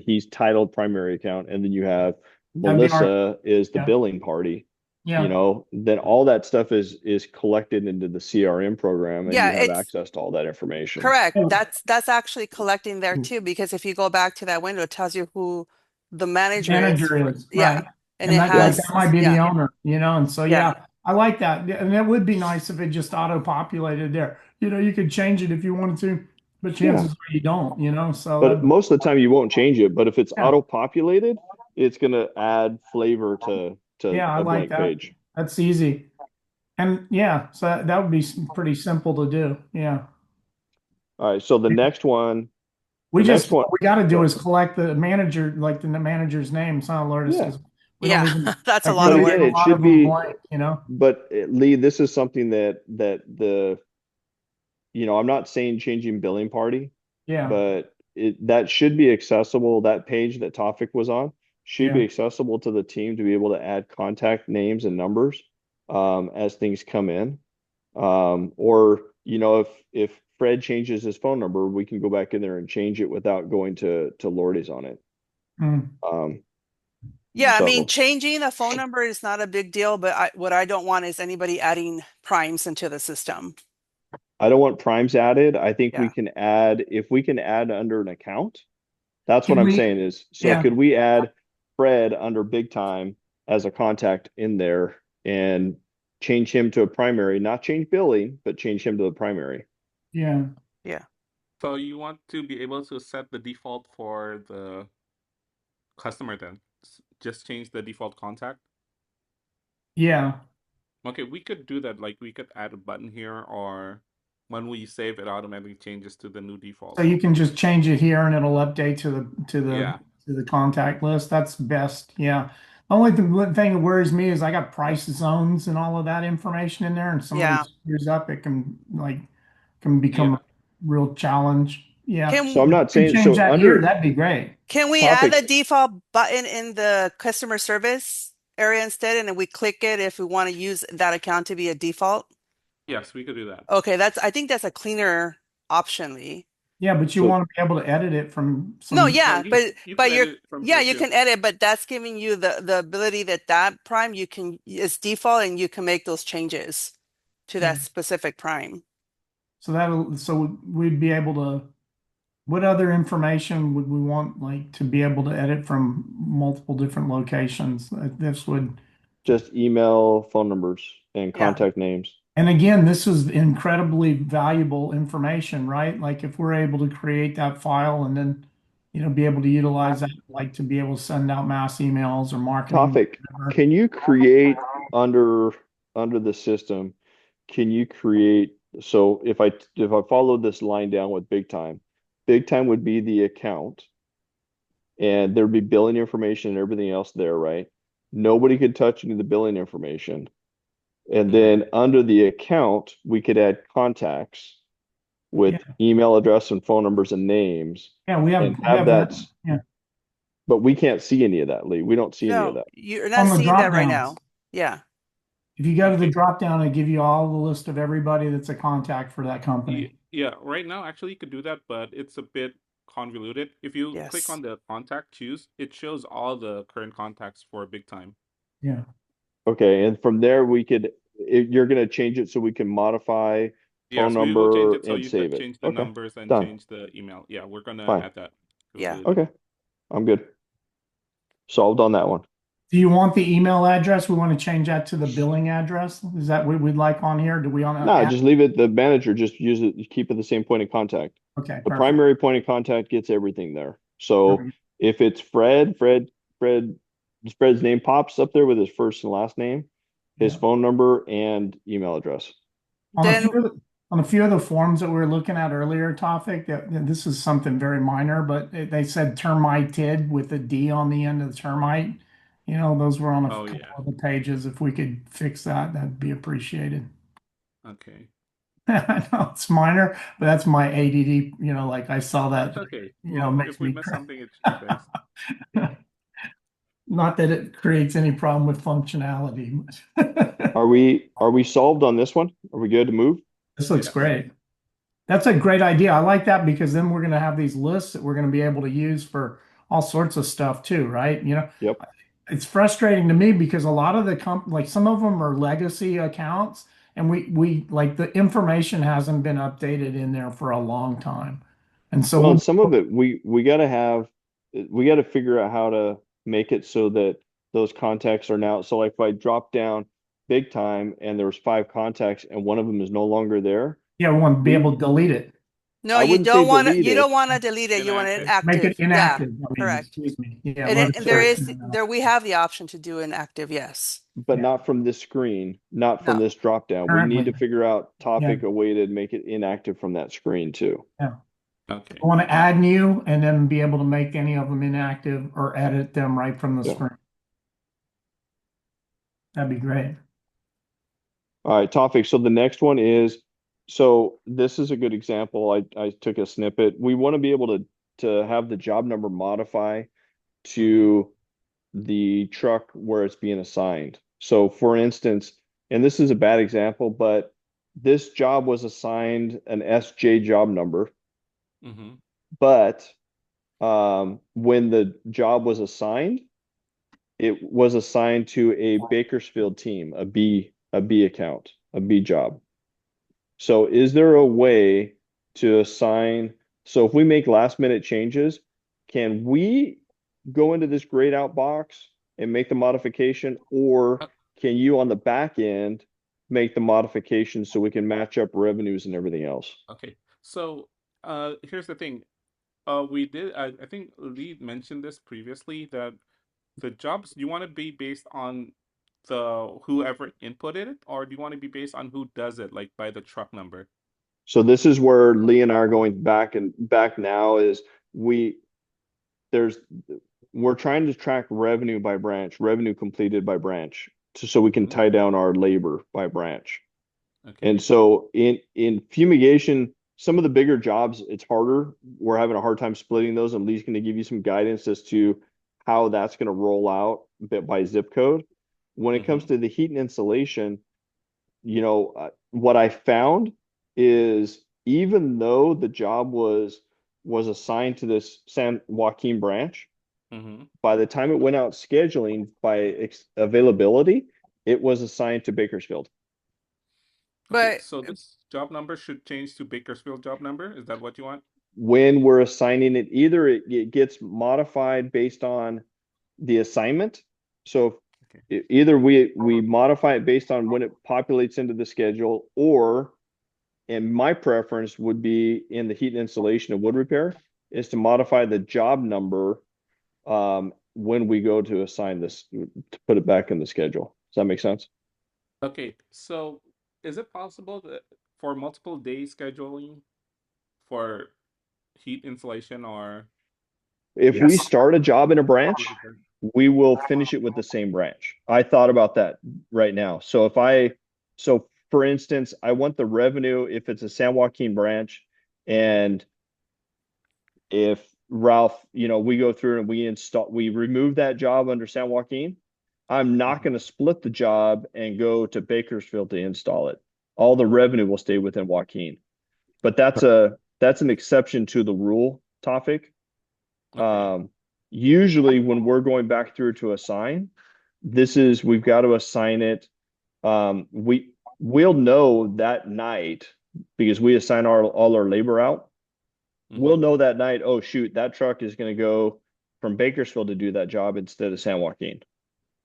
he's titled primary account, and then you have that'd be our, Melissa is the yeah, billing party, yeah. then all that stuff is collected into the CRM program and Yeah, you have it's access to all that information. correct. Oh, That's actually collecting there too, because if you go back to that window, it tells you who the manager is manager for, is, yeah. right. And And it that like Yeah. that has, might be the yeah, owner, and so yeah. yeah, I like that. And it would be nice if it just auto-populated there. You could change it if you wanted to, but Yeah. chances are you don't, so But that, most of the time you won't change it. But if it's yeah, auto-populated, it's gonna add flavor to yeah, I a like blank that. page. That's easy. And yeah, so that would be pretty simple to do. Yeah. All right. So We the just, next one, what we got to do go is ahead. collect the manager, like the manager's name. It's not alert us Yeah. because we don't Yeah, even, that's a like, we lot But of leave again, work. a it lot of should them be, blank. but Lee, this is something I'm not saying changing billing party, Yeah. but that should be accessible. That page that Tofik was on should Yeah. be accessible to the team to be able to add contact names and numbers as things come in. Or if Fred changes his phone number, we can go back in there and change it without going to Lordy's on it. Mm. Um, Yeah, I mean, so changing the phone number is not a big deal, but what I don't want is anybody adding primes into the system. I don't want primes added. I think we Yeah. can add if we can add under an account. That's what Can I'm we, saying is, so yeah. could we add Fred under big time as a contact in there and change him to a primary, not change billing, but change him to the primary? Yeah. Yeah. So you want to be able to set the default for the customer then? Just change the default contact? Yeah. Okay, we could do that. Like we could add a button here, or when we save, it automatically changes to the new default. So you can just change it here and it'll update Yeah. to the contact list. That's best. Yeah. Only thing that worries me is I got price zones and all of that information in there, and somebody Yeah. screws up, it can become Yeah. a real challenge. Yeah. So Can I'm If not you can saying, change so that here, under that'd be great. can we add the topic, default button in the customer service area instead, and then we click it if we want to use that account to be a default? Yes, we could do that. Okay, I think that's a cleaner option, Lee. Yeah, but you so want to be able to edit it from No, some. yeah, You but can you're edit from yeah, here you too. can edit, but that's giving you the ability that prime you can is default and you can make those changes to that Yeah. specific prime. So we'd be able to. What other information would we want, like, to be able to edit from multiple different locations? This would just email, phone numbers, and Yeah. contact names. And again, this is incredibly valuable information, right? Like if we're able to create that file and then, be able to utilize that, like to be able to send out mass emails or marketing. Topic, whatever. can you create under the system, can you create, so if I follow this line down with big time would be the account, and there'd be billing information and everything else there, right? Nobody could touch any of the billing information. And then under the account, we could add contacts with email address and phone numbers and names. Yeah, we have, and we have that. that. Yeah. But we can't see any of that, Lee. We don't see any of No, that. you're On not the seeing that right drop-downs. now. Yeah. If you go to the Okay. drop down, it give you all the list of everybody that's a contact for that company. Yeah, right now actually you could do that, but it's a bit convoluted. If you click Yes. on the contact choose, it shows all the current contacts for big time. Yeah. Okay, and from there we could, you're gonna change it so we can modify phone Yes, we will change number it so and you save could it. change the Okay, numbers and done. change the email. Yeah, we're gonna Fine. add that Yeah. capability. Okay, I'm good. Solved on that one. Do you want the email address? We want to change that to the billing address. Is that what we'd like on here? Do we want to? No, just leave it, the manager, just use it, keep it the same point of contact. Okay. The Perfect. primary point of contact gets everything there. So Perfect. if it's Fred's name pops up there with his first and last name, his Yeah. phone number and email address. On a Then few of the, on a few of the forms that we were looking at earlier, topic that this is something very minor, but they said termited with a D on the end of the termite. Those were on a couple of the pages. If we could fix that, that'd be appreciated. Okay. I know it's minor, but that's my ADD. Like I saw that. That's okay. Makes If we me miss cry. something, it should be fixed. Not that it creates any problem with functionality. Are we solved on this one? Are we good to move? This looks Yes. great. That's a great idea. I like that because then we're going to have these lists that we're going to be able to use for all sorts of stuff too, right? Yep. It's frustrating to me because a lot of the like some of them are legacy accounts and we like the information hasn't been updated in there for a long time. And so Well, and some of it we got to figure out how to make it so that those contacts are now. So like if I drop down big time and there was 5 contacts and one of them is no longer there, we want to be able to delete it. no, I you wouldn't say don't want to. delete You it. don't want to delete it. You want it Inactive. Make inactive. it inactive. Yeah, I mean, correct. excuse me. Yeah, And, let and us there correct is that. there we have the option to do inactive. Yes. but Yeah. not from this screen, not from No. this drop down. We Currently. need to figure out topic a way to make it inactive from that screen too. Yeah. Okay. I want to add new and then be able to make any of them inactive or edit them right from the Yeah. screen. That'd be great. All right, topic. So the next one is, so this is a good example. I took a snippet. We want to be able to have the job number modify to the truck where it's being assigned. So for instance, and this is a bad example, but this job was assigned an SJ job number, but when the job was assigned, it was assigned to a Bakersfield team, a B account, a B job. So is there a way to assign, so if we make last minute changes, can we go into this grayed out box and make the modification, or can you on the back end make the modification so we can match up revenues and everything else? Okay. So here's the thing. We did. I think Lee mentioned this previously that the jobs you want to be based on the whoever inputted it, or do you want to be based on who does it, like by the truck number? So this is where Lee and I are going back now is we're trying to track revenue by branch, revenue completed by branch, so we can tie down our labor by branch. Okay. And so in fumigation, some of the bigger jobs, it's harder. We're having a hard time splitting those, and Lee's going to give you some guidance as to how that's going to roll out bit by zip code. When it comes to the heat and insulation, what I found is even though the job was assigned to this San Joaquin branch, by the time it went out scheduling by availability, it was assigned to Bakersfield. Okay, But so this job number should change to Bakersfield job number. Is that what you want? When we're assigning it, either it gets modified based on the assignment. So Okay. Either we modify it based on when it populates into the schedule, or, and my preference would be in the heat and insulation of wood repair, is to modify the job number when we go to assign this, to put it back in the schedule. Does that make sense? Okay, so is it possible that for multiple day scheduling for heat insulation or If we Yes. start a job in a branch, wood repair? we will finish it with the same branch. I thought about that right now. So for instance, I want the revenue if it's a San Joaquin branch, and if Ralph, we go through and we remove that job under San Joaquin, I'm not going to split the job and go to Bakersfield to install it. All the revenue will stay within Joaquin. But that's an exception to the rule, topic. Okay. Usually when we're going back through to assign, we've got to assign it. We'll know that night because we assign all our labor out. We'll know that night, oh shoot, that truck is going to go from Bakersfield to do that job instead of San Joaquin.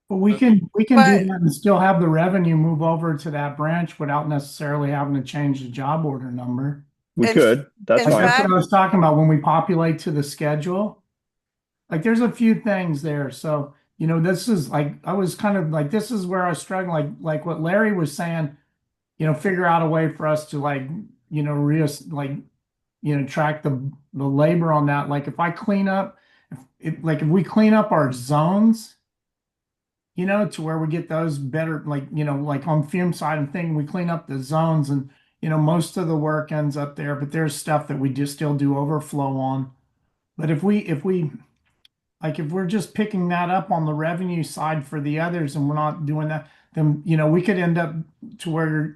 But we Okay. can do But that and still have the revenue move over to that branch without necessarily having to change the job order number. We in could. That's in Like fine. that's what fact, I was talking about when we populate to the schedule. Like there's a few things there. So, this is like I was kind of like this is where I was struggling, like what Larry was saying, figure out a way for us to track the labor on that. Like if I clean up if we clean up our zones, to where we get those better, like on fume side and thing, we clean up the zones and, most of the work ends up there, but there's stuff that we just still do overflow on. But if we're just picking that up on the revenue side for the others and we're not doing that, then, we could end up to where,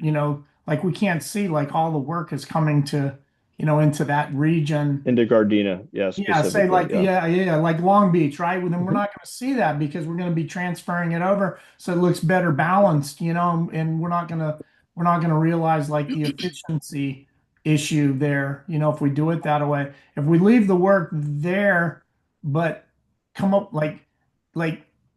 like we can't see like all the work is coming to, into that region. Into Gardena, yeah, Yeah, say specifically. like Yeah. yeah, like Long Beach, right? Well, then we're Mhm. not going to see that because we're going to be transferring it over so it looks better balanced, and we're not going to realize like the efficiency issue there, if we do it that way. If we leave the work there, but come up like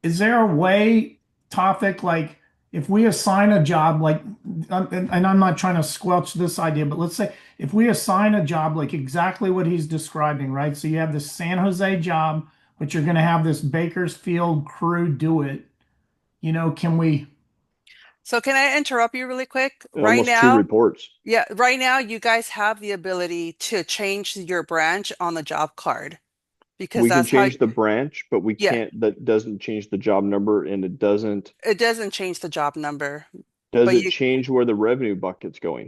is there a way, topic, like if we assign a job like and I'm not trying to squelch this idea, but let's say if we assign a job like exactly what he's describing, right? So you have this San Jose job, but you're going to have this Bakersfield crew do it. Can we? so can I interrupt you really quick? Right Almost two now, reports. yeah, right now you guys have the ability to change your branch on the job card because We can that's how, change the branch, but we yeah, can't, that doesn't change the job number, and it doesn't change the job number, does but it change where the revenue bucket's going?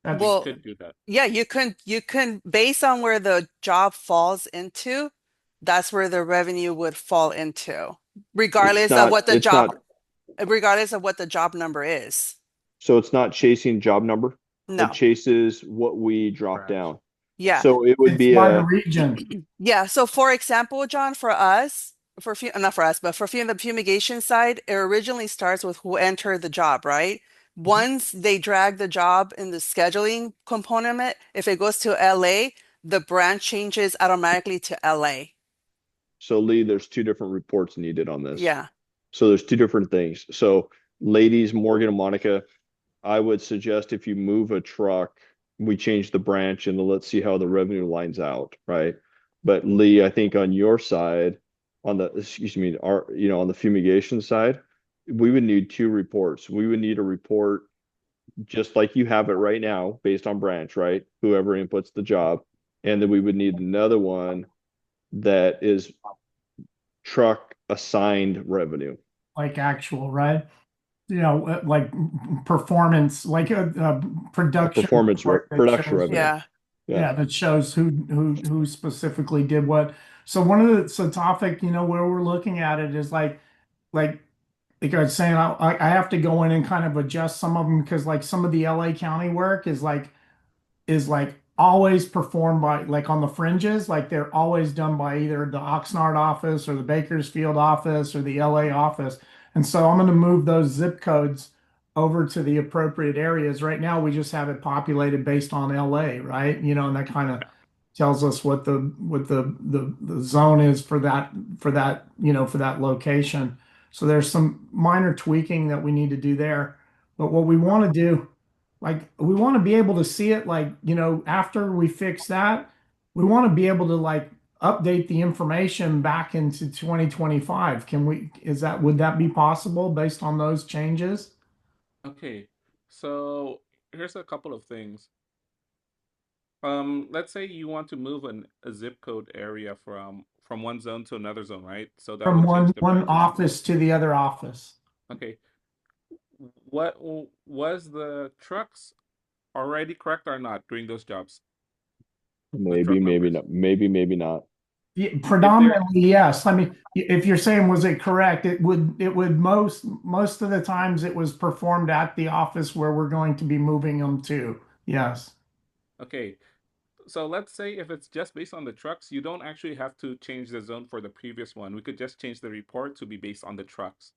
We That's well, could do that. yeah, you can based on where the job falls into, that's where the revenue would fall into, It's regardless of not, what the it's job, not, regardless of what the job number is. so it's not chasing job number. It No. chases what we drop Branch. down. Yeah. So it would it's be by the region. Yeah. So for example, John, for us, not for us, but for the fumigation side, it originally starts with who entered the job, right? Once they drag the job in the scheduling component, of it, if it goes to LA, the branch changes automatically to LA. So Lee, there's two different reports needed on this. Yeah. So there's two different things. So ladies, Morgan and Monica, I would suggest if you move a truck, we change the branch and let's see how the revenue lines out, right? But Lee, I think on your side, on the, excuse me, on the fumigation side, we would need two reports. We would need a report just like you have it right now based on branch, right? Whoever inputs the job. And then we would need another one that is truck assigned revenue. Like actual, right? Like performance, like a production Performance report that production shows, revenue. Yeah. yeah, that shows who specifically did what. So so topic, where we're looking at it is like I was saying, I have to go in and kind of adjust some of them because like some of the LA County work is like always performed by like on the fringes, like they're always done by either the Oxnard office or the Bakersfield office or the LA office. And so I'm going to move those zip codes over to the appropriate areas. Right now, we just have it populated based on LA, right? And that kind of tells us what the zone is for that for that location. So there's some minor tweaking that we need to do there. But what we want to do, like we want to be able to see it like, after we fix that, we want to be able to like update the information back into 2025. Would that be possible based on those changes? Okay, so here's a couple of things. Let's say you want to move a zip code area from one zone to another zone, right? So that From would change the one branches. office to the other office. Okay, what was the trucks already correct or not during those jobs? Maybe, truck maybe numbers. not. Maybe not. Yeah, predominantly, yes. I mean, if you're saying was it correct, it would most of the times it was performed at the office where we're going to be moving them to. Yes. Okay, so let's say if it's just based on the trucks, you don't actually have to change the zone for the previous one. We could just change the report to be based on the trucks.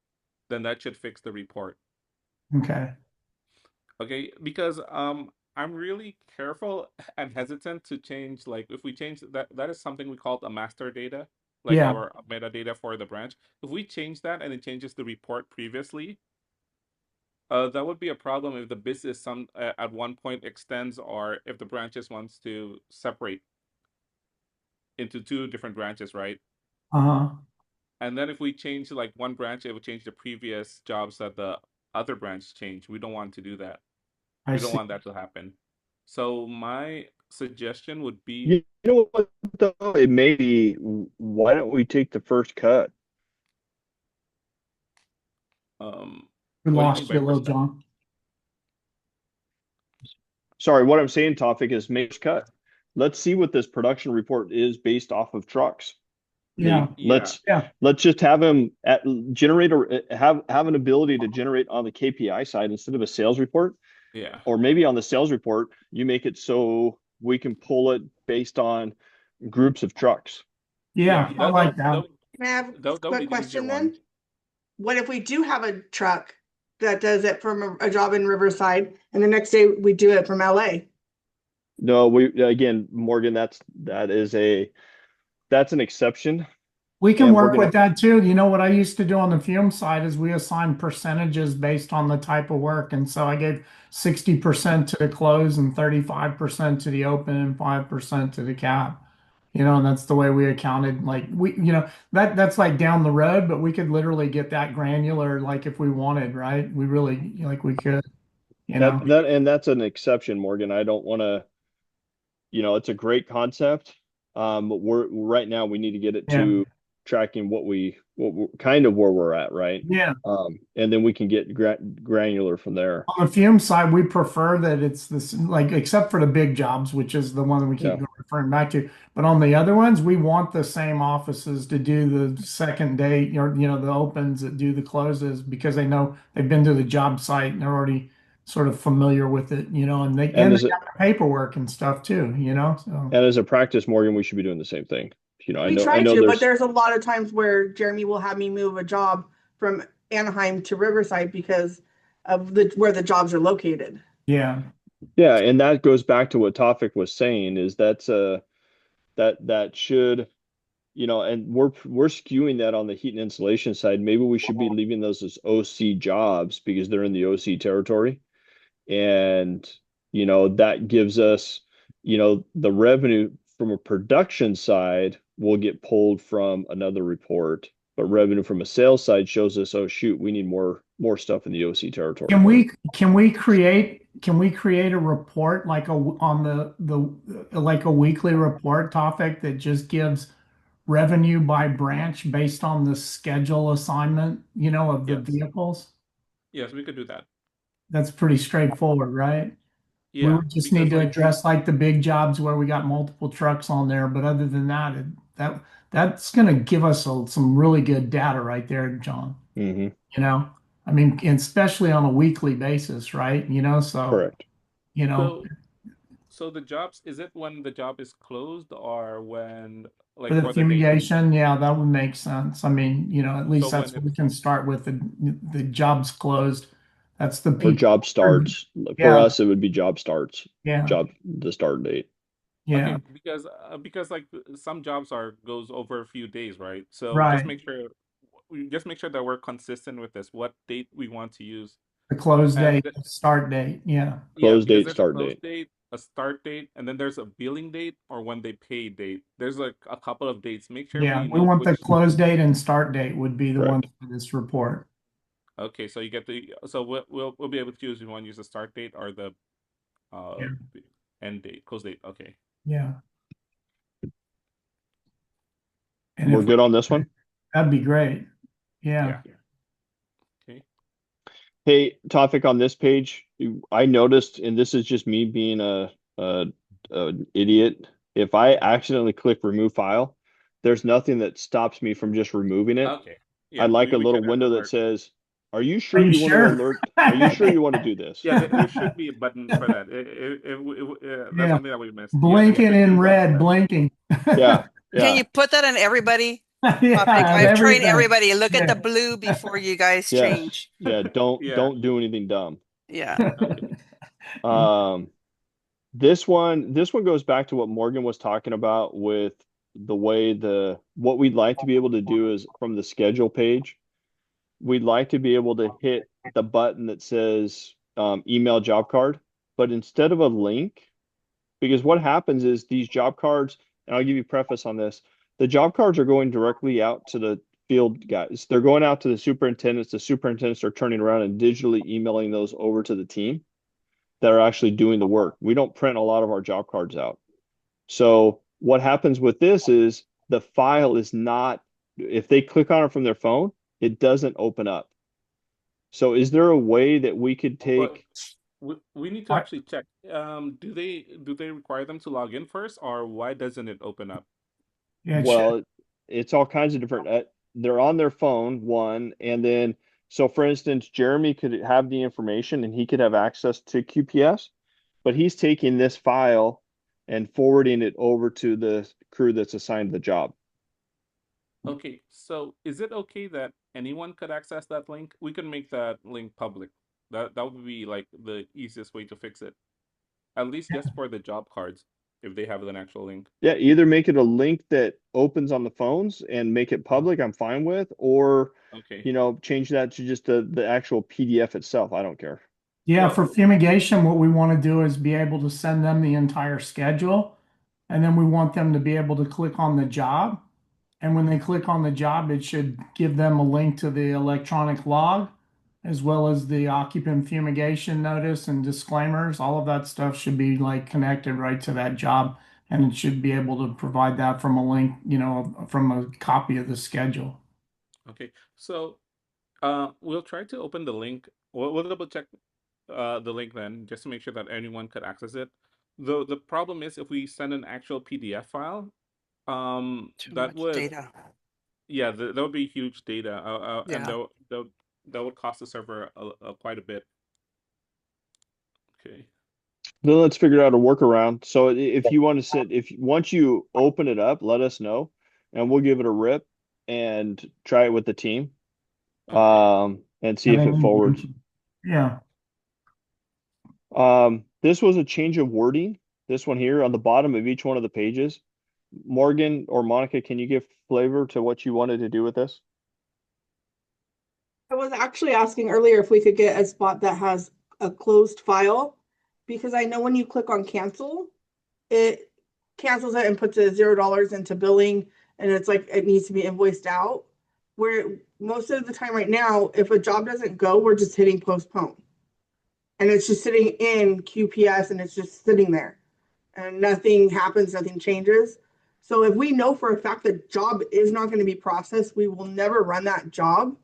Then that should fix the report. Okay. Okay, because I'm really careful and hesitant to change, like if we change that is something we call a master data, like Yeah. our metadata for the branch. If we change that and it changes the report previously, that would be a problem if the business at one point extends, or if the branches wants to separate into two different branches, right? Uh-huh. And then if we change like one branch, it would change the previous jobs that the other branch changed. We don't want to do that. I We don't see. want that to happen. So my suggestion would be, You know what though? It may be, why don't we take the first cut? We what do you mean lost by you a little, first cut? John. Sorry, what I'm saying, Tofik, is make a cut. Let's see what this production report is based off of trucks. Yeah. Yeah, Let's just have him generate or have an ability to generate on the KPI side instead of a sales report, yeah. or maybe on the sales report you make it so we can pull it based on groups of trucks. Yeah. I like that. Can I have a That would be quick the easier question one. then? What if we do have a truck that does it from a job in Riverside and the next day we do it from LA? No, again, Morgan, that's an exception. We can And we're work gonna with that too. You know what I used to do on the fume side is we assign percentages based on the type of work. And so I gave 60% to the close and 35% to the open and 5% to the cap. And that's the way we accounted. Like that's like down the road, but we could literally get that granular, like if we wanted, right? We really like we could, you know. that's an exception, Morgan. I don't want to, it's a great concept. But we're right now we need to get it Yeah. to tracking what we're kind of where we're at, right? Yeah. And then we can get granular from there. On the fume side, we prefer that it's this, like, except for the big jobs, which is the one that we keep Yeah. referring back to. But on the other ones, we want the same offices to do the second day, or, the opens that do the closes, because they know they've been to the job site and they're already sort of familiar with it, and they And have the paperwork and stuff too, so. And as a practice, Morgan, we should be doing the same thing. I We know try to, but there's there's a lot of times where Jeremy will have me move a job from Anaheim to Riverside because of where the jobs are located. Yeah. Yeah, and that goes back to what Tofik was saying, is that should, and we're skewing that on the heat and insulation side. Maybe we should be leaving those as OC jobs because they're in the OC territory. And, that gives us, the revenue from a production side will get pulled from another report, but revenue from a sales side shows us, oh shoot, we need more stuff in the OC territory. Can we create a report like like a weekly report topic that just gives revenue by branch based on the schedule assignment, of the Yes. vehicles? Yes, we could do that. That's pretty straightforward, right? We Yeah, would just because need to like address like the big jobs where we got multiple trucks on there, but other than that's going to give us some really good data right there, John. Mhm. I mean, and especially on a weekly basis, right? So, Correct. so the jobs, is it when the job is closed or when like for the for the day? fumigation, yeah, that would make sense. I mean, at least So that's when what we can start with the jobs closed. That's the Or people. job starts. For Yeah. us, it would be job starts. Yeah. The start date. Yeah. Okay, because like some jobs goes over a few days, right? So Right. just make sure we just make sure that we're consistent with this. What date we want to use. The close And date, the start date. Yeah. yeah, Close because date, there's a start close date. date, a start date, and then there's a billing date or when they pay date. There's like a couple of dates. Make sure Yeah. we We know want the which. close date and start date would be the ones Correct. for this report. Okay, so you get the so we'll be able to choose if you want to use the start date or the uh Yeah. end date, close date. Okay. Yeah. And We're if good on this one? that'd be great. Yeah. Yeah. Okay. Hey, topic on this page, I noticed, and this is just me being a idiot. If I accidentally click remove file, there's nothing that stops me from just removing it. Okay. Yeah, I'd like a we little should window that alert. says, "Are you sure Are you you want to sure? alert? Are you sure you want to do this?" Yeah, there should be a button for that. That's Yeah. something that we missed. Yeah, Blinking there should in be a button for red, that. blinking. Yeah, Can yeah, you put that on everybody? Yeah, Topic. I've trained everything. everybody. Look at the Yeah. blue before you guys yes, change. yeah. Don't Yeah. do anything dumb. Yeah. Okay. This one goes back to what Morgan was talking about with the way what we'd like to be able to do is from the schedule page, we'd like to be able to hit the button that says email job card, but instead of a link, because what happens is these job cards, and I'll give you preface on this, the job cards are going directly out to the field guys. They're going out to the superintendents. The superintendents are turning around and digitally emailing those over to the team that are actually doing the work. We don't print a lot of our job cards out. So what happens with this is the file is not, if they click on it from their phone, it doesn't open up. So is there a way that we could But take, we need to actually check. Do they require them to log in first, or why doesn't it open up? Yeah, it should. well, it's all kinds of different, they're on their phone, one, and then, so for instance, Jeremy could have the information and he could have access to QPS, but he's taking this file and forwarding it over to the crew that's assigned the job. Okay, so is it okay that anyone could access that link? We can make that link public. That would be like the easiest way to fix it. At least just for the job cards, if they have an actual link. Yeah, either make it a link that opens on the phones and make it public, I'm fine with, or, Okay. change that to just the actual PDF itself. I don't care. Yeah, Well- for fumigation, what we want to do is be able to send them the entire schedule. And then we want them to be able to click on the job. And when they click on the job, it should give them a link to the electronic log, as well as the occupant fumigation notice and disclaimers. All of that stuff should be like connected right to that job. And it should be able to provide that from a link, from a copy of the schedule. Okay, so we'll try to open the link. We'll double check the link then, just to make sure that anyone could access it. Though the problem is if we send an actual PDF file, Too that much would data. yeah, that would be huge data, and Yeah. that would cost the server quite a bit. Okay. Then let's figure out a workaround. So if you want to once you open it up, let us know and we'll give it a rip and try it with the team. Okay. And see if it forwards. Yeah. This was a change of wording. This one here on the bottom of each one of the pages. Morgan or Monica, can you give flavor to what you wanted to do with this? I was actually asking earlier if we could get a spot that has a closed file, because I know when you click on cancel, it cancels it and puts it $0 into billing, and it's like it needs to be invoiced out. Where most of the time right now, if a job doesn't go, we're just hitting postpone. And it's just sitting in QPS and it's just sitting there. And nothing happens, nothing changes. So if we know for a fact that job is not going to be processed, we will never run that job.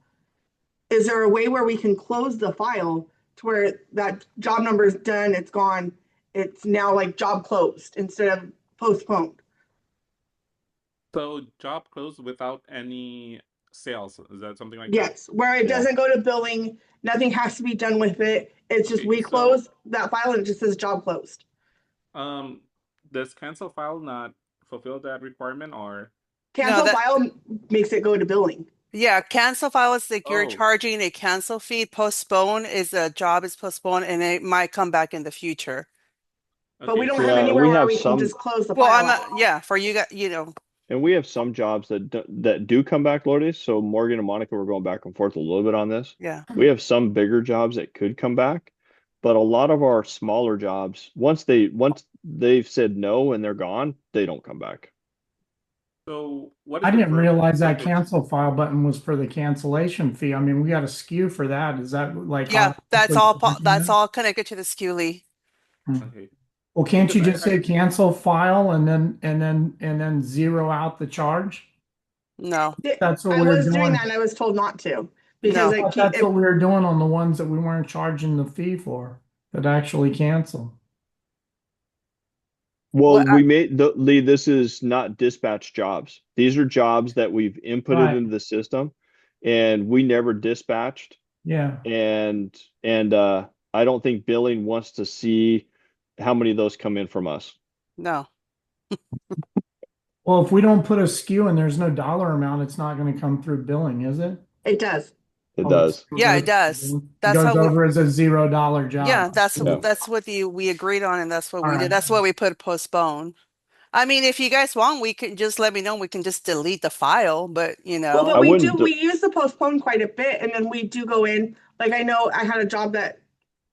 Is there a way where we can close the file to where that job number is done, it's gone, it's now like job closed instead of postponed? So job closed without any sales. Is that something like that? Yes, where it Yeah. doesn't go to billing, nothing has to be done with it. It's just Okay, we so- close that file and it just says job closed. Does cancel file not fulfill that requirement, or Cancel that- file makes it go to billing. Yeah, cancel file is like you're Oh. charging a cancel fee. Postpone is a job is postponed and it might come back in the future. But we okay, don't so- have Yeah, anywhere we where have we some- can just close the Well, file I'm out. not, yeah, for you guys, And we have some jobs that do come back, Lourdes. So Morgan and Monica were going back and forth a little bit on this. Yeah. We have some bigger jobs that could come back, but a lot of our smaller jobs, once they've said no and they're gone, they don't come back. So what is I the didn't realize that verbiage? cancel file button was for the cancellation fee. I mean, we got a SKU for that. Is that like? Yeah, that's that's all connected to the SKU, Lee. Okay. Well, can't you Because just say cancel file and then zero out the charge? No, That's what I we were was doing doing. that and I was told not to because No. That's what we were doing on the ones that we weren't charging the fee for that actually canceled. Well, Well, we made Lee, this is not dispatch jobs. These are jobs that we've inputted Right. into the system and we never dispatched. Yeah. And I don't think billing wants to see how many of those come in from us. no. Well, if we don't put a SKU and there's no dollar amount, it's not going to come through billing, is it? it does. It Oh, does. Yeah, it does. It That's goes how we, over as a $0 job. yeah, that's Yeah. that's what we agreed on, and that's what All we right. did. That's what we put postpone. I mean, if you guys want, we can just let me know. We can just delete the file, but Well, but I we do, wouldn't we use the postpone quite a bit and then we do go in, like I know I had a job that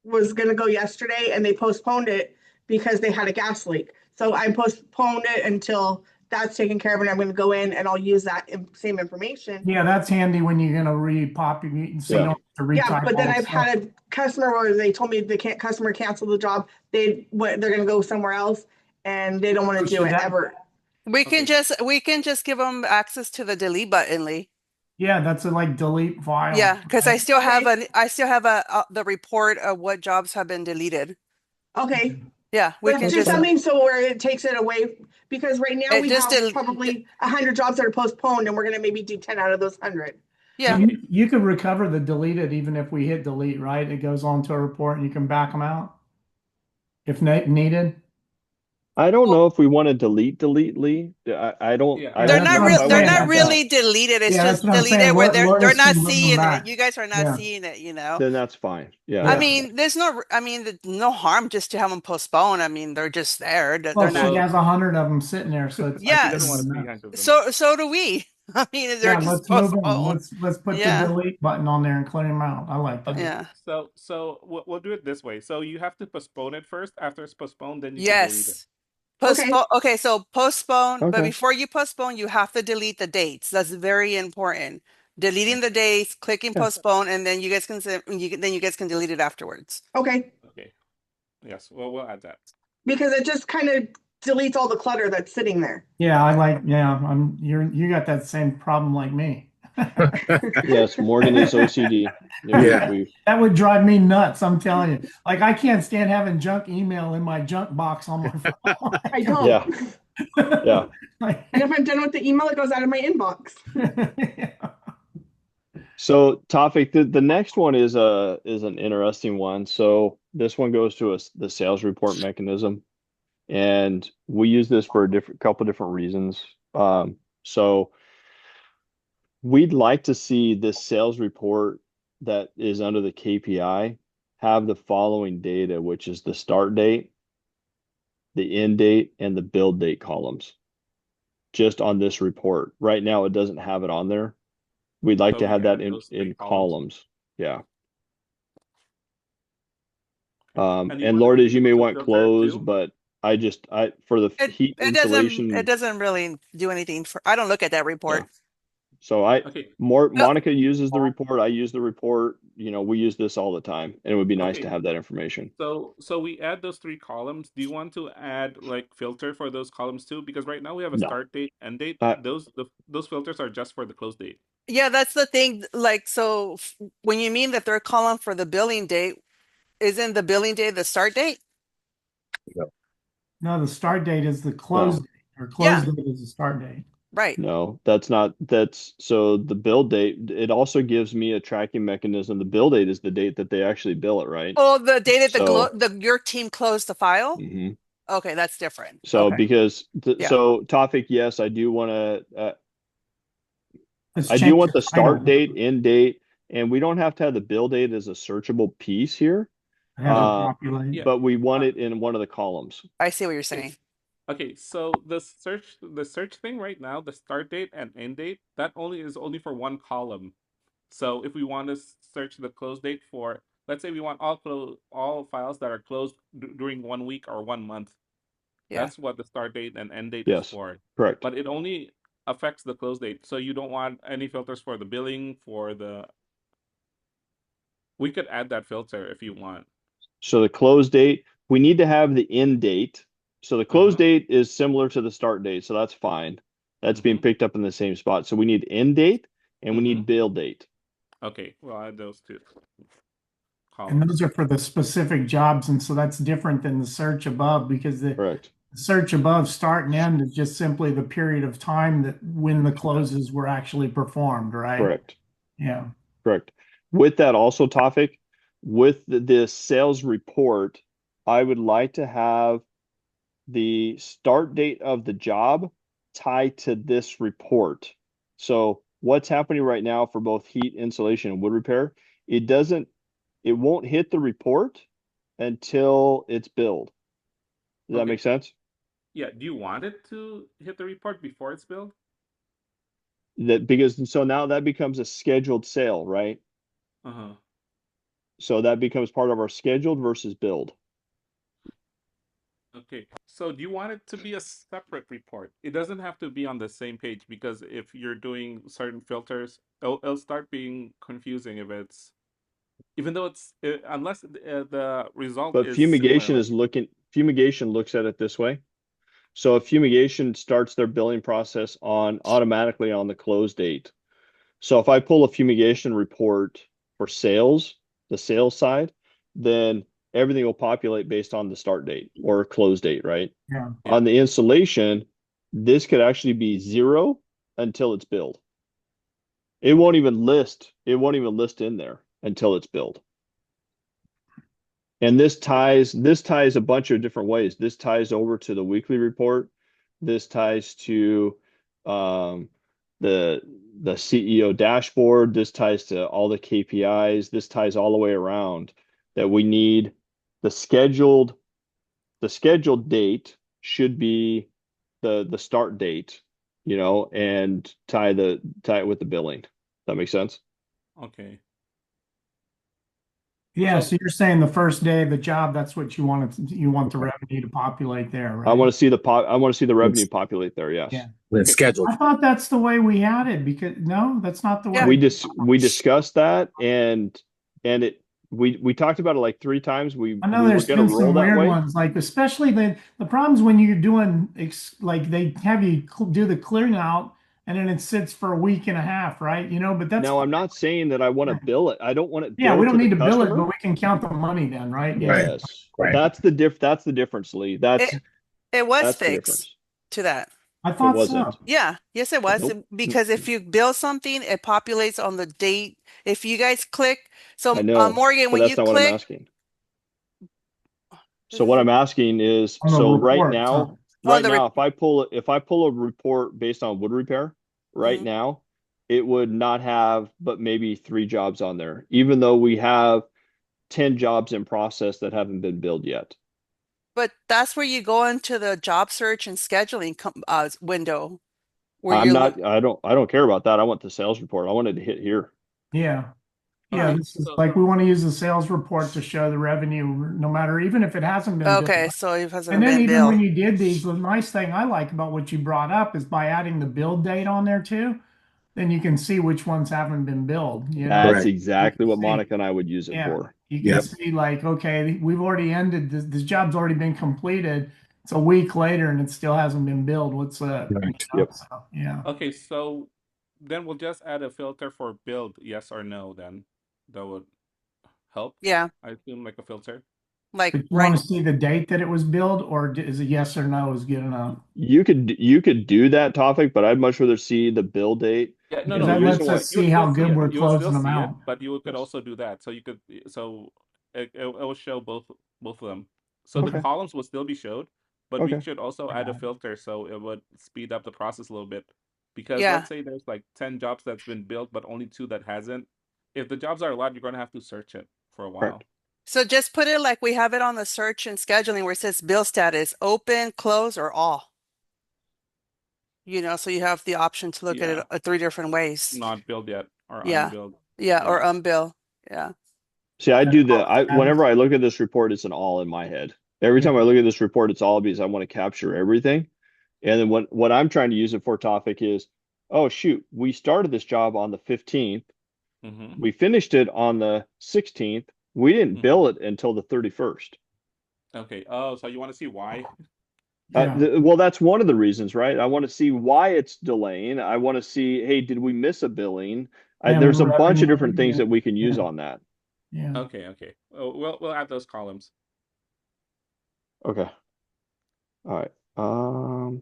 was gonna go yesterday and they postponed it because they had a gas leak. So I postponed it until that's taken care of and I'm gonna go in and I'll use that same information. Yeah, that's handy when you're going to repopulate, so you Yeah. don't have to Yeah, retype but then all the I've stuff. had a customer where they told me the customer canceled the job. They're gonna go somewhere else and they don't want So to do should it that- ever. we can just give them access to the delete button, Lee. Yeah, that's a like delete file. Yeah, because I still have Okay. the report of what jobs have been deleted. Okay, Yeah, we but can just just something so where it takes it away, because right now It we just have del- probably 100 jobs that are postponed and we're gonna maybe do 10 out of those 100. yeah. You could recover the deleted even if we hit delete, right? It goes onto a report and you can back them out if needed. I don't know if we want to delete Lee. I don't Yeah, I They're don't that's not know what if I'm I they're want saying. to not do really that. deleted. It's Yeah, that's just what I'm saying. deleted where they're Lourdes not can bring them seeing back. it. You guys are not Yeah. seeing it, you know. Then that's fine. Yeah. I Yeah. mean, no harm just to have them postpone. I mean, they're just there. They're Well, not. she has 100 of them sitting there, so it's I Yeah. think I want to see yeah, 100 of them. So do we. I mean, they're just let's move on. postponed. Let's put the Yeah. delete button on there and clear them out. I like that. Okay. Yeah. So we'll do it this way. So you have to postpone it first. After it's postponed, then you can delete it. Yes. Postpone. Okay, so postpone, but Okay. before you postpone, you have to delete the dates. That's very important. Deleting the dates, clicking Yeah. postpone, and then you guys can then you guys can delete it afterwards. Okay, Okay. Yes. Well, we'll add that. because it just kind of deletes all the clutter that's sitting there. Yeah, you got that same problem like me. Yes, Morgan is OCD. Yeah. That would drive me nuts, I'm telling you. Like I can't stand having junk email in my junk box on my phone. I don't. Yeah. Yeah. Like- And if I'm done with the email, it goes out of my inbox. So Tawfiq, the next one is an interesting one. So this one goes to the sales report mechanism, and we use this for a couple different reasons. So we'd like to see this sales report that is under the KPI have the following data, which is the start date, the end date, and the build date columns, just on this report. Right now, it doesn't have it on there. We'd like So to we have that add those three in columns. columns. Yeah. And you And want Lord, the as you may people to want filter close, too? but I for the heat insulation. It doesn't really do anything for. I don't look at that report. So Okay. Monica uses the report. I use the report. We use this all the time, and it would be nice Okay. to have that information. So we add those three columns. Do you want to add like filter for those columns too? Because right now we have a No. start date, end date. Uh, Those filters are just for the close date. Yeah, that's the thing. Like, so when you mean the third column for the billing date, isn't the billing date the start date? No, the start date is the close date, or close date is the start date. Right. No, so the bill date, it also gives me a tracking mechanism. The bill date is the date that they actually bill it, right? Oh, the date that So- your team closed the file? Mhm. Okay, that's different. So Okay. because Yeah. so Tawfiq, yes, I do want to Let's I do change want the start title. date, end date, and we don't have to have the bill date as a searchable piece here, Have it populate. Yeah. but we want it in one of the columns. I see what you're saying. Okay, so the search thing right now, the start date and end date, that only for one column. So if we want to search the close date for, let's say we want all files that are closed during 1 week or 1 month, Yeah. that's what the start date and end date is Yes, for. correct. But it only affects the close date. So you don't want any filters for the billing, we could add that filter if you want. So the close date, we need to have the end date. So the close Uh-huh. date is similar to the start date, so that's fine. That's being Mm-hmm. picked up in the same spot. So we need end date and we Mm-hmm. need bill date. Okay, we'll add those two And columns. those are for the specific jobs, and so that's different than the search above because the Correct. search above start and end is just simply the period of time that when the closes were actually performed, right? Correct. Yeah. Correct. With that also, Tofik, with the sales report, I would like to have the start date of the job tied to this report. So what's happening right now for both heat, insulation, and wood repair, it won't hit the report until it's billed. Does that Okay. make sense? Yeah, do you want it to hit the report before it's billed? So now that becomes a scheduled sale, right? Uh-huh. So that becomes part of our scheduled versus billed. Okay, so do you want it to be a separate report? It doesn't have to be on the same page because if you're doing certain filters, it'll start being confusing if it's, even though unless the result But is similar, like, fumigation looks at it this way. So if fumigation starts their billing process automatically on the close date. So if I pull a fumigation report for sales, the sales side, then everything will populate based on the start date or close date, right? Yeah. Yeah. On the installation, this could actually be 0 until it's billed. It won't even list in there until it's billed. And this ties a bunch of different ways. This ties over to the weekly report. This ties to the CEO dashboard. This ties to all the KPIs. This ties all the way around that we need the scheduled date should be the start date, and tie it with the billing. That makes sense? okay. Yeah. So So you're saying the first day of the job, that's what you want the revenue to populate there, I right? want to see the revenue It's, populate there, yes. Yeah. when it's scheduled. I thought that's the way we had it because no, that's not the Yeah. way. We discussed that and we talked about it like 3 times. We I know were there's gonna been roll some that weird way. ones, like especially the problems when you're doing like they have you do the clearing out and then it sits for a week and a half, right? But that's Now, I'm not saying that I want to bill it. I don't want it yeah, we billed don't to the need to bill it, customer. but we can count the money then, right? Yeah. Right. Yes. Right. That's the difference, Lee. It was That's the fixed difference. to that. I It thought wasn't. so. Yeah, yes, it was. Nope. Because if you bill something, it populates on the date. If you guys click, so I know, Morgan, but when you that's not what I'm click, asking. So what I'm asking is, On the so report, so on the if I pull a report based on wood repair, right Mhm. now, it would not have but maybe 3 jobs on there, even though we have 10 jobs in process that haven't been billed yet. But that's where you go into the job search and scheduling window where I'm you look. not, I don't care about that. I want the sales report. I wanted to hit here. yeah. Yeah, okay, this is so like we want to use the sales report to show the revenue, no matter even if it hasn't been billed. Okay, so it hasn't And then been even when billed. you did these, the nice thing I like about what you brought up is by adding the build date on there too, then you can see which ones haven't been billed. That's Right. exactly You what can see. Monica and I would use it Yeah. for. You can Yep. see like, okay, we've already ended this job's already been completed. It's a week later and it still hasn't been billed. What's up? Right. Yep. So, yeah. okay, so then we'll just add a filter for build, yes or no, then that would help. Yeah, I assume like a filter. like But you right. want to see the date that it was billed, or is a yes or no is good enough? You could do that topic, but I'd much rather see the bill date. Yeah, no, Because And no, the that you reason lets why, us you would see still how see good it. we're You would still closing them see it, out. but you could yes. also do that. So it will show both of them. So the Okay. columns will still be showed, but we Okay. should also I add a got it. filter so it would speed up the process a little bit. Because Yeah, let's say there's like 10 jobs that's been built, but only 2 that hasn't. If the jobs are a lot, you're going to have to search it for a Correct. while. So just put it like we have it on the search and scheduling where it says bill status, open, close, or all. So you have the option to look at Yeah. it 3 different ways. Not billed yet or Yeah. unbilled. Yeah, or Yeah. unbill. Yeah. See, whenever I look at this report, it's an all in my head. Every time I look at this report, it's all because I want to capture everything. And then what I'm trying to use it for, topic is, oh shoot, we started this job on the 15th. Mm-hmm. We finished it on the 16th. We didn't bill it until the 31st. Okay. Oh, so you want to see why? Yeah. Well, that's one of the reasons, right? I want to see why it's delaying. I want to see, hey, did we miss a billing? Yeah, There's a bunch of revenue, different things yeah. that we can use Yeah. on that. Yeah. Okay. Okay. Oh, we'll add those columns. Okay. All right. All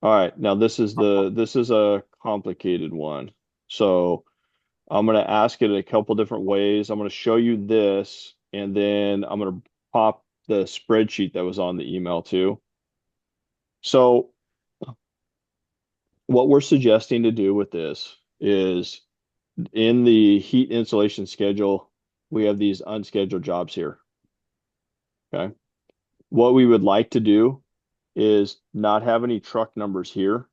right. Now this is a complicated one. So I'm going to ask it a couple different ways. I'm going to show you this, and then I'm going to pop the spreadsheet that was on the email too. So what we're suggesting to do with this is in the heat installation schedule, we have these unscheduled jobs here. Okay. What we would like to do is not have any truck numbers here.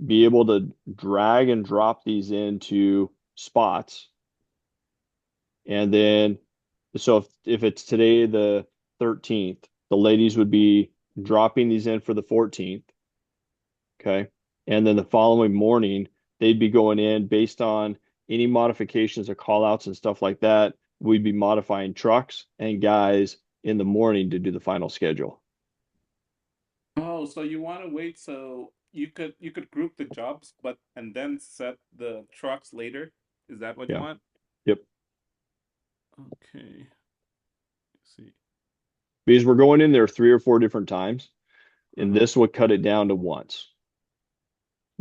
Be able to drag and drop these into spots. And then, so if it's today the 13th, the ladies would be dropping these in for the 14th. Okay. And then the following morning, they'd be going in based on any modifications or call outs and stuff like that. We'd be modifying trucks and guys in the morning to do the final schedule. Oh, so you want to wait so you could group the jobs, and then set the trucks later? Is that what you Yeah. want? Yep. Okay. Let's see. Because we're going in there 3 or 4 different times, and Uh-huh. this would cut it down to once.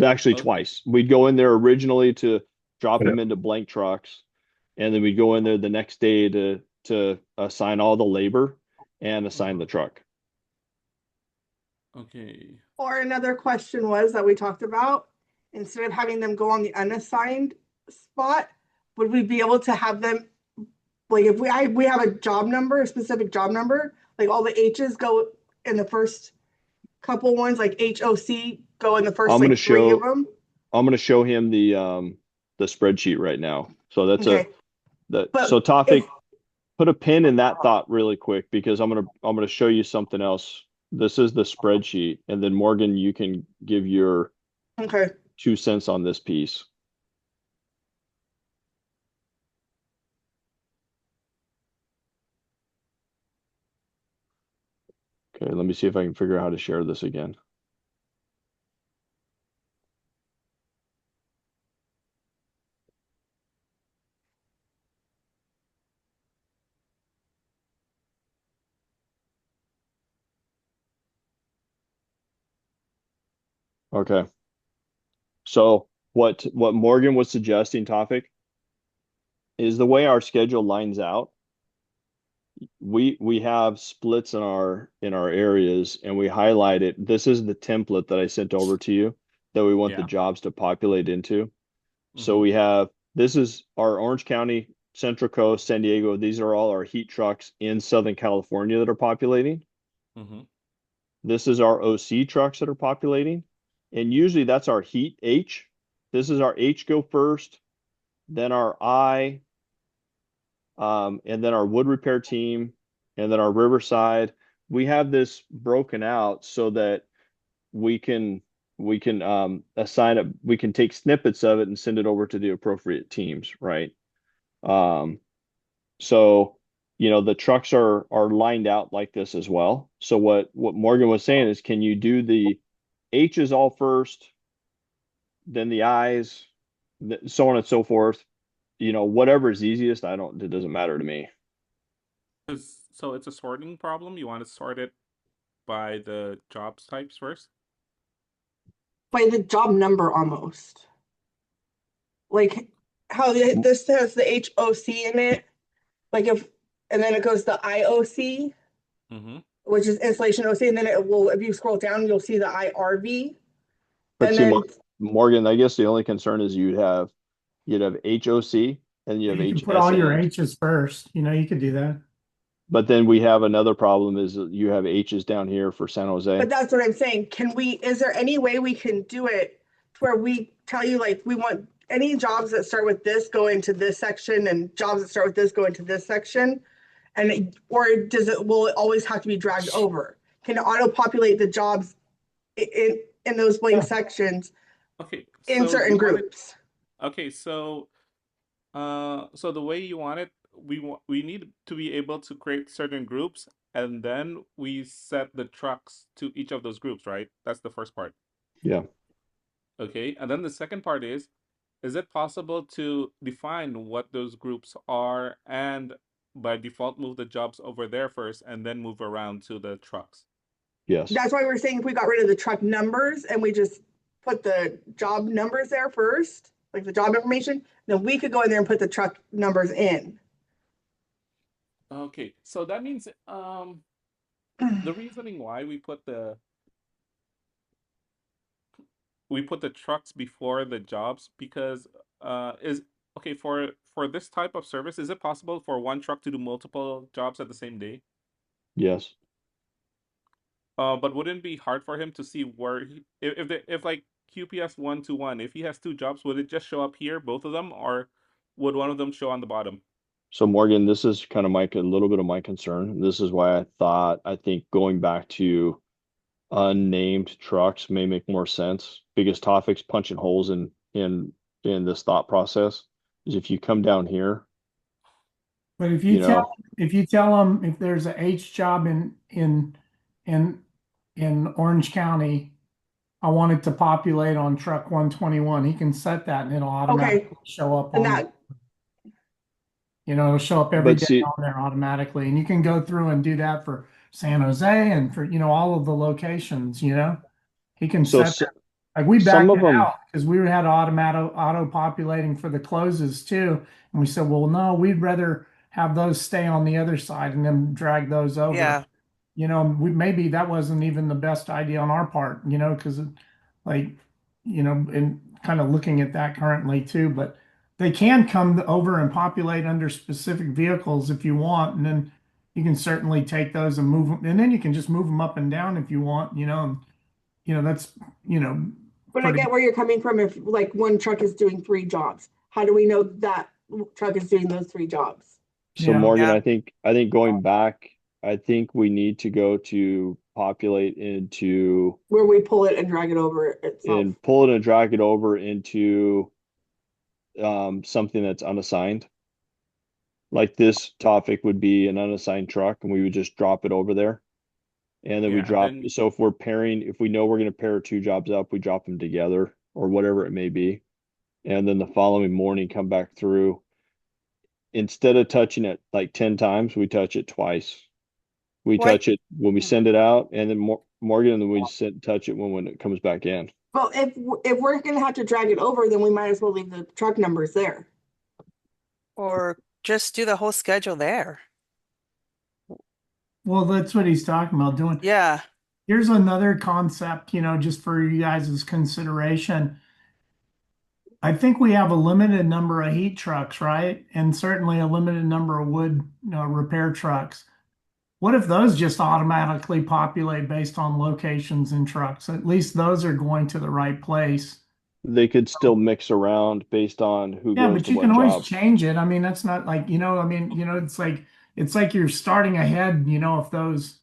Actually, Okay. twice. We'd go in there originally to drop them into blank trucks, and then we'd go in there the next day to assign all the labor and assign the truck. Okay. Or another question was that we talked about, instead of having them go on the unassigned spot, would we be able to have them, like if we have a job number, a specific job number, like all the H's go in the first couple ones, like HOC go in the first I'm gonna like 3 of show them. I'm gonna show him the spreadsheet right now. So that's Okay. But so topic, if- put a pin in that thought really quick, because I'm gonna show you something else. This is the spreadsheet, and then Morgan, you can give your Okay. 2 cents on this piece. Okay, let me see if I can figure out how to share this again. Okay. So what Morgan was suggesting, topic, is the way our schedule lines out. We have splits in our areas, and we highlight it. This is the template that I sent over to you that we want the Yeah. jobs to populate into. So Mhm. we have, this is our Orange County, Central Coast, San Diego. These are all our heat trucks in Southern California that are populating. Mhm. This is our OC trucks that are populating. And usually that's our heat H. This is our H go first, then our I, and then our wood repair team, and then our Riverside. We have this broken out so that we can assign it. We can take snippets of it and send it over to the appropriate teams, right? So the trucks are lined out like this as well. So what Morgan was saying is, can you do the H's all first, then the I's, so on and so forth? Whatever is easiest. It doesn't matter to me. So it's a sorting problem. You want to sort it by the jobs types first? by the job number almost. Like how this has the HOC in it. Like and then it goes to IOC, Mm-hmm. which is installation OC, and then it will, if you scroll down, you'll see the IRV. But And see, then Morgan, I guess the only concern is you'd have HOC, and you have You can H, put S, all your and. H's first. You could do that. But then we have another problem is that you have H's down here for San Jose. But that's what I'm saying. Is there any way we can do it to where we tell you, like, we want any jobs that start with this go into this section and jobs that start with this go into this section? Or will it always have to be dragged over? Can it auto-populate the jobs in those blank Yeah. sections Okay, in so certain you want it. groups? Okay, so the way you want it, we need to be able to create certain groups, and then we set the trucks to each of those groups, right? That's the first part. Yeah. Okay, and then the second part is it possible to define what those groups are and by default move the jobs over there first and then move around to the trucks? Yes. That's why we're saying if we got rid of the truck numbers and we just put the job numbers there first, like the job information, then we could go in there and put the truck numbers in. Okay, so that means the reasoning why we put the trucks before the jobs because is okay for this type of service, is it possible for one truck to do multiple jobs at the same day? Yes. But wouldn't it be hard for him to see where if like QPS 121, if he has two jobs, would it just show up here, both of them, or would one of them show on the bottom? So Morgan, this is kind of a little bit of my concern. This is why I think going back to unnamed trucks may make more sense. Biggest topics punching holes in this thought process is if you come down here, But if you you tell them if there's a H job in Orange County, I want it to populate on truck 121. He can set that and it'll automatically show up And on that, it'll show up every but day see, on there automatically. And you can go through and do that for San Jose and for, all of the locations, He can so set that. Like we some backed of it them, out because we had auto populating for the closes too. And we said, well, no, we'd rather have those stay on the other side and then drag those over. Yeah. Maybe that wasn't even the best idea on our part, because like, and kind of looking at that currently too, but they can come over and populate under specific vehicles if you want. And then you can certainly take those and move them. And then you can just move them up and down if you want, that's, but I get where you're coming from. If like one truck is doing 3 jobs, how do we know that truck is doing those 3 jobs? so Yeah. Morgan, Yeah. I think going back, I think we need to go to populate into Where we pull it and drag it over itself. and pull it and drag it over into something that's unassigned. Like this topic would be an unassigned truck, and we would just drop it over there. And then we Yeah, drop. then So if we know we're going to pair 2 jobs up, we drop them together or whatever it may be. And then the following morning, come back through. Instead of touching it like 10 times, we touch it twice. We Well, touch it when we send it out, and then Morgan, and then we touch it when it comes back in. Well, if we're gonna have to drag it over, then we might as well leave the truck numbers there. or just do the whole schedule there. Well, that's what he's talking about doing. Yeah. Here's another concept, just for you guys' consideration. I think we have a limited number of heat trucks, right? And certainly a limited number of wood, repair trucks. What if those just automatically populate based on locations and trucks? At least those are going to the right place. They could still mix around based on who Yeah, goes but to you what can always job. change it. I mean, that's not like, it's like you're starting ahead, if those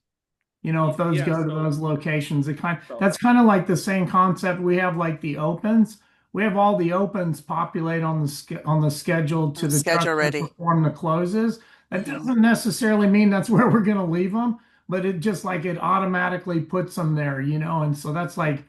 yeah, go to so those locations. so That's kind of like the same concept we have like the opens. We have all the opens populate on the schedule to the truck Schedule that ready. perform the closes. That doesn't necessarily mean that's where we're going to leave them, but it just like it automatically puts them there, and so that's like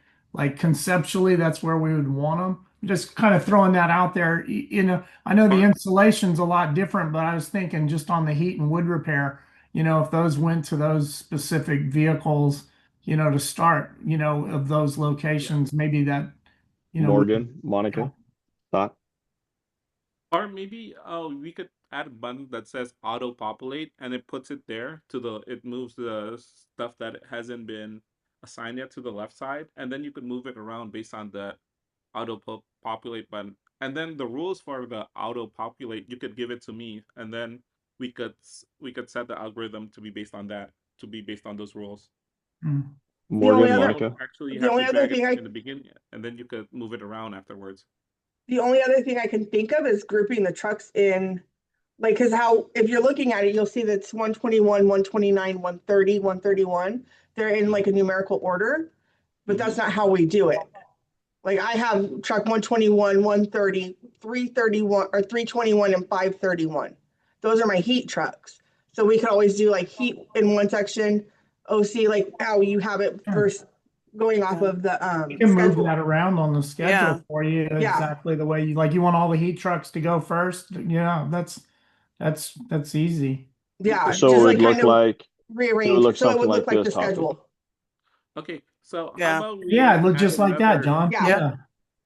conceptually that's where we would want them. Just kind of throwing that out there. I know the Or insulation's a lot different, but I was thinking just on the heat and wood repair, if those went to those specific vehicles, to start, of those yeah, locations, maybe that, would Morgan, Monica, help. thought? or maybe we could add a button that says auto populate and it puts it there it moves the stuff that hasn't been assigned yet to the left side, and then you could move it around based on the populate button And then the rules for the auto populate, you could give it to me, and then we could set the algorithm to be based on that, to be based on those rules. Mm. The only Morgan, other- Monica. Actually, you the have only to other drag thing it I- in the beginning, and then you could move it around afterwards. The only other thing I can think of is grouping the trucks in, like, because how, if you're looking at it, you'll see that's 121, 129, 130, 131. They're in like a numerical order, but that's not how we do it. Like I have truck 121, 130, 331, or 321 and 531. Those are my heat trucks. So we could always do like heat in one section, OC, like how you have it versus going off of the You can move schedule. that around on the schedule Yeah. for you Yeah. exactly the way you like. You want all the heat trucks to go first. Yeah, that's easy. Yeah, So just it like would look kind of like rearrange, look so it something would like look like the this, Topic. schedule. Okay, so Yeah. how about Yeah, it we looked add just like that, another- John. Yeah. Yeah.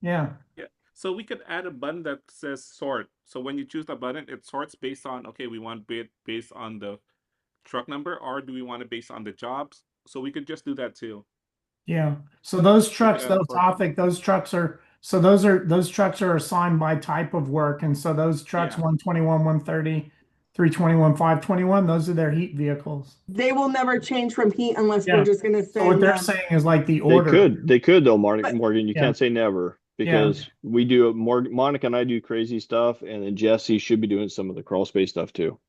Yeah. Yeah. So we could add a button that says sort. So when you choose the button, it sorts based on, okay, we want it based on the truck number, or do we want it based on the jobs? So we could just do that too. Yeah. So those trucks, add those sort. topic, those trucks are those trucks are assigned by type of work. And so those trucks, Yeah. 121, 130, 321, 521, those are their heat vehicles. They will never change from heat unless Yeah. we're just gonna So what send they're them. saying is like the order. They could though, Morgan. But- Morgan, you Yeah. can't say never because we do it more. Monica and I do crazy stuff, and then Jesse should be doing some of the crawl space stuff too.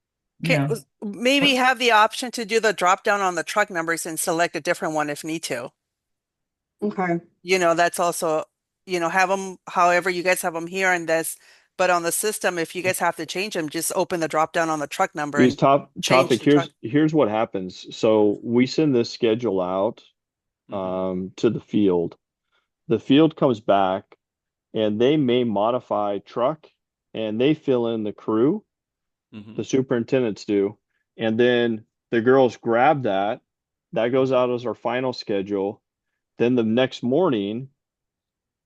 Yeah. Maybe have the option to do the drop down on the truck numbers and select a different one if need to. Okay, That's also, have them however you guys have them here and this, but on the system, if you guys have to change them, just open the drop down on the truck number These and change topic, the truck. here's what happens. So we send this schedule out to the field. The field comes back and they may modify truck and they fill in the crew, the superintendents do, and then the girls grab that. That goes out as our final schedule. Then the next morning,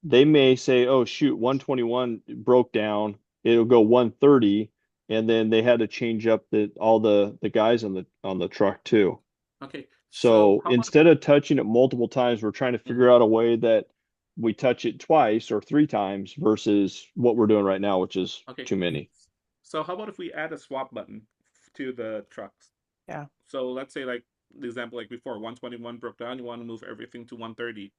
they may say, "Oh shoot, 121 broke down. It'll go 130," and then they had to change up all the guys on the truck too. Okay. So how about- instead of touching it multiple times, we're trying to figure out a way that we touch it twice or three times versus what we're doing right now, which is Okay. too many. So how about if we add a swap button to the trucks? Yeah. So let's say like the example like before, 121 broke down, you want to move everything to 130.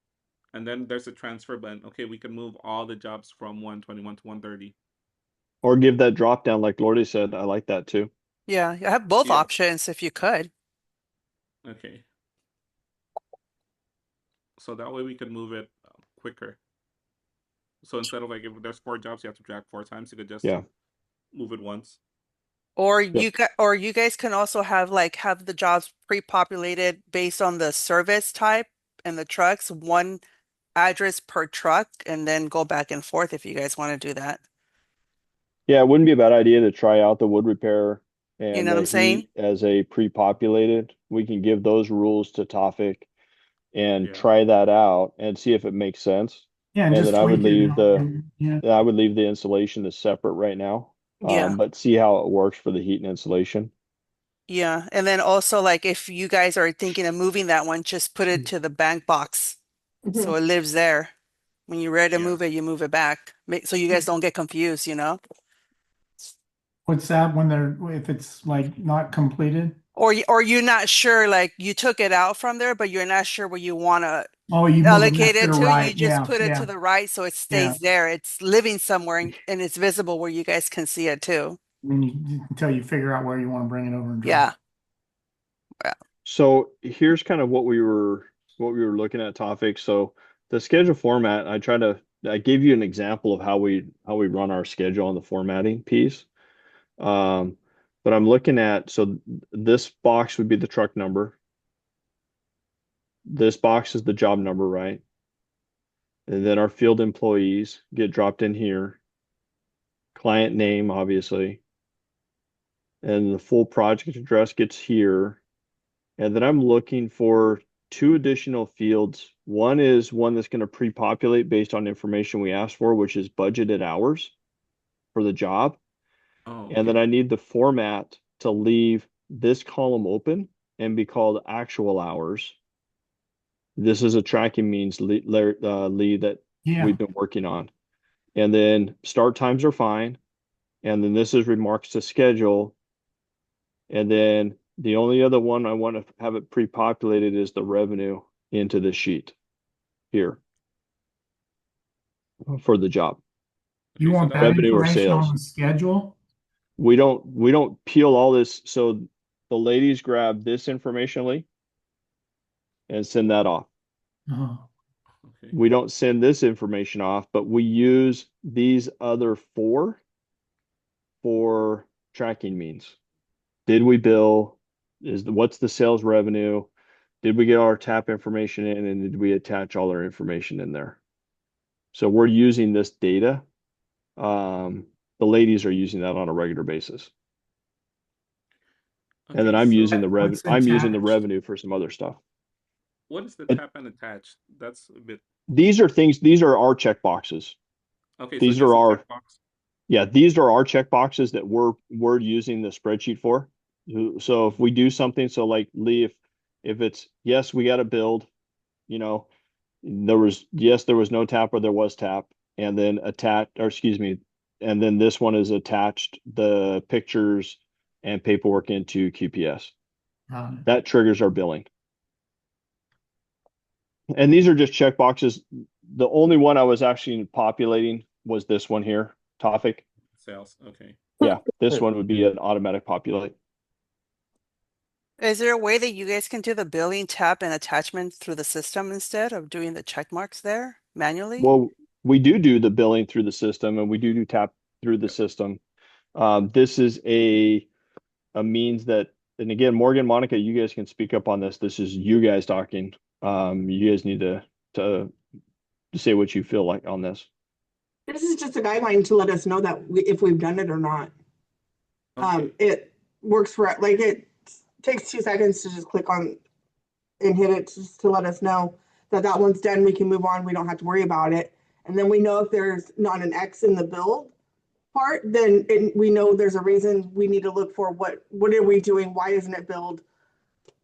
And then there's a transfer button. Okay, we can move all the jobs from 121 to 130. Or give that drop down, like Lordy said. I like that too. Yeah, you have both Yeah. options if you could. Okay. So that way we can move it quicker. So instead of like if there's 4 jobs, you have to drag 4 times. You could just move it once. Or you guys can also have the jobs pre-populated based on the service type and the trucks, one address per truck, and then go back and forth if you guys want to do that. Yeah, it wouldn't be a bad idea to try out the wood repair and You know what the I'm saying? heat as a pre-populated. We can give those rules to Tofik and Yeah. try that out and see if it makes sense. Yeah. And just then I would tweak it, leave yeah. I would leave the installation as separate right now. Yeah. But see how it works for the heat and insulation. Yeah. And then also if you guys are thinking of moving that one, just put it to the bank box so it lives there. When you're ready to Yeah. move it, you move it back. So you guys don't get confused, What's that when if it's like not completed? Or you're not sure, you took it out from there, but you're not sure where you want to Oh, you move allocate left it or to. right. You just Yeah, put it yeah. to the right so it stays there. It's living somewhere and it's visible where you guys can see it too. Until you figure out where you want to bring it over and Yeah. So here's kind of what we were looking at, Tofik. So the schedule format, I gave you an example of how we run our schedule on the formatting piece. But I'm looking at, so this box would be the truck number. This box is the job number, right? And then our field employees get dropped in here. Client name, obviously. And the full project address gets here. And then I'm looking for 2 additional fields. One is one that's going to pre-populate based on information we asked for, which is budgeted hours for the job. Oh, And then I need the format to leave this column open and be called actual hours. This is a tracking means lead that Yeah. we've been working on. And then start times are fine. And then this is remarks to schedule. And then the only other one I want to have it pre-populated is the revenue into the sheet here for the job. You Okay, so want that that Revenue or information on sales. the schedule? We don't peel all this. So the ladies grab this information, Lee, and send that off. Oh, okay. We don't send this information off, but we use these other four for tracking means. Did we bill? What's the sales revenue? Did we get our tap information in, and did we attach all our information in there? So we're using this data. The ladies are using that on a regular basis. And then Okay, I'm so using the revenue. what's I'm using the attached? revenue for some other stuff. what is the But tap and attach? That's a bit these are our check boxes. okay. So These just are a our checkbox. Yeah, these are our check boxes that we're using the spreadsheet for. So if we do something, so like Lee, if it's yes, we got to build, you know, there was no tap or there was tap, and then and then this one is attached the pictures and paperwork into QPS. That triggers our billing. And these are just check boxes. The only one I was actually populating was this one here, Tofik. Sales. Okay. Yeah, this one would be an automatic populate. Is there a way that you guys can do the billing tab and attachment through the system instead of doing the check marks there manually? Well, we do the billing through the system, and we do tap through the system. This is a means that, and again, Morgan, Monica, you guys can speak up on this. This is you guys talking. You guys need to say what you feel like on this. This is just a guideline to let us know that if we've done it or not. Okay. It works for, like, it takes 2 seconds to just click on and hit it just to let us know that that one's done. We can move on. We don't have to worry about it. And then we know if there's not an X in the build part, then we know there's a reason. We need to look for what are we doing? Why isn't it billed?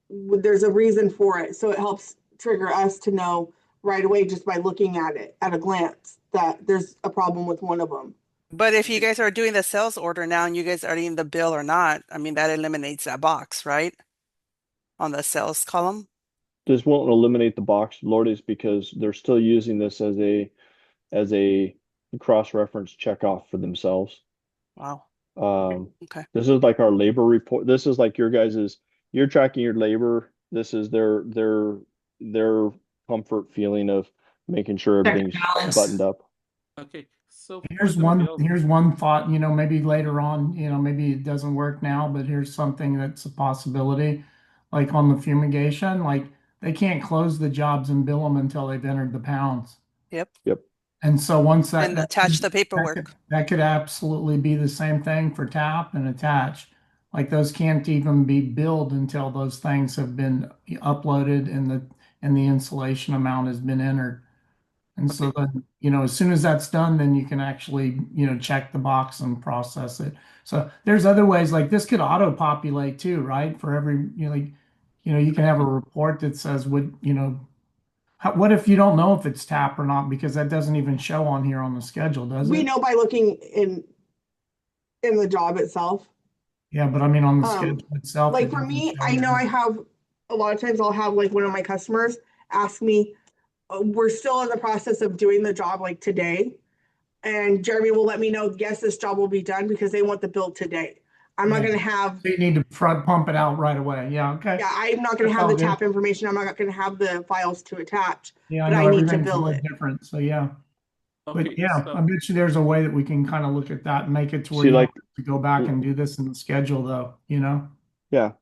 There's a reason for it. So it helps trigger us to know right away just by looking at it at a glance that there's a problem with one of them. But if you guys are doing the sales order now and you guys are in the bill or not, I mean, that eliminates that box, right? On the sales column. This won't eliminate the box, Lordy's, because they're still using this as a cross-reference checkoff for themselves. Wow. Okay. This is like our labor report. This is like your guys's, you're tracking your labor. This is their comfort feeling of making sure everything's buttoned up. Okay. So Here's one thought, maybe later on, maybe it doesn't work now, but here's something that's a possibility. Like on the fumigation, like they can't close the jobs and bill them until they've entered the pounds. Yep. Yep. And so once And attach the paperwork. that could absolutely be the same thing for tap and attach. Like those can't even be billed until those things have been uploaded and the installation amount has been entered. And so then, as soon as that's done, then you can actually, check the box and process it. So there's other ways, like this could auto-populate too, right? For every, you can have a report that says what if you don't know if it's tap or not, because that doesn't even show on here on the schedule, does it? We know by looking in the job itself. Yeah, but I mean on the schedule itself. Like for me, I know I have a lot of times I'll have like one of my customers ask me, we're still in the process of doing the job like today. And Jeremy will let me know, yes, this job will be done because they want the build today. I'm not going to have. So you need to front pump it out right away. Yeah. Okay. Yeah, I'm not going to have the tap information. I'm not going to have the files to attach. Yeah, but I need to build it. Different. So yeah. Okay, But yeah, so I bet you there's a way that we can kind of look at that and make it to where See, you like- don't have to go back and do this in the schedule though, Yeah.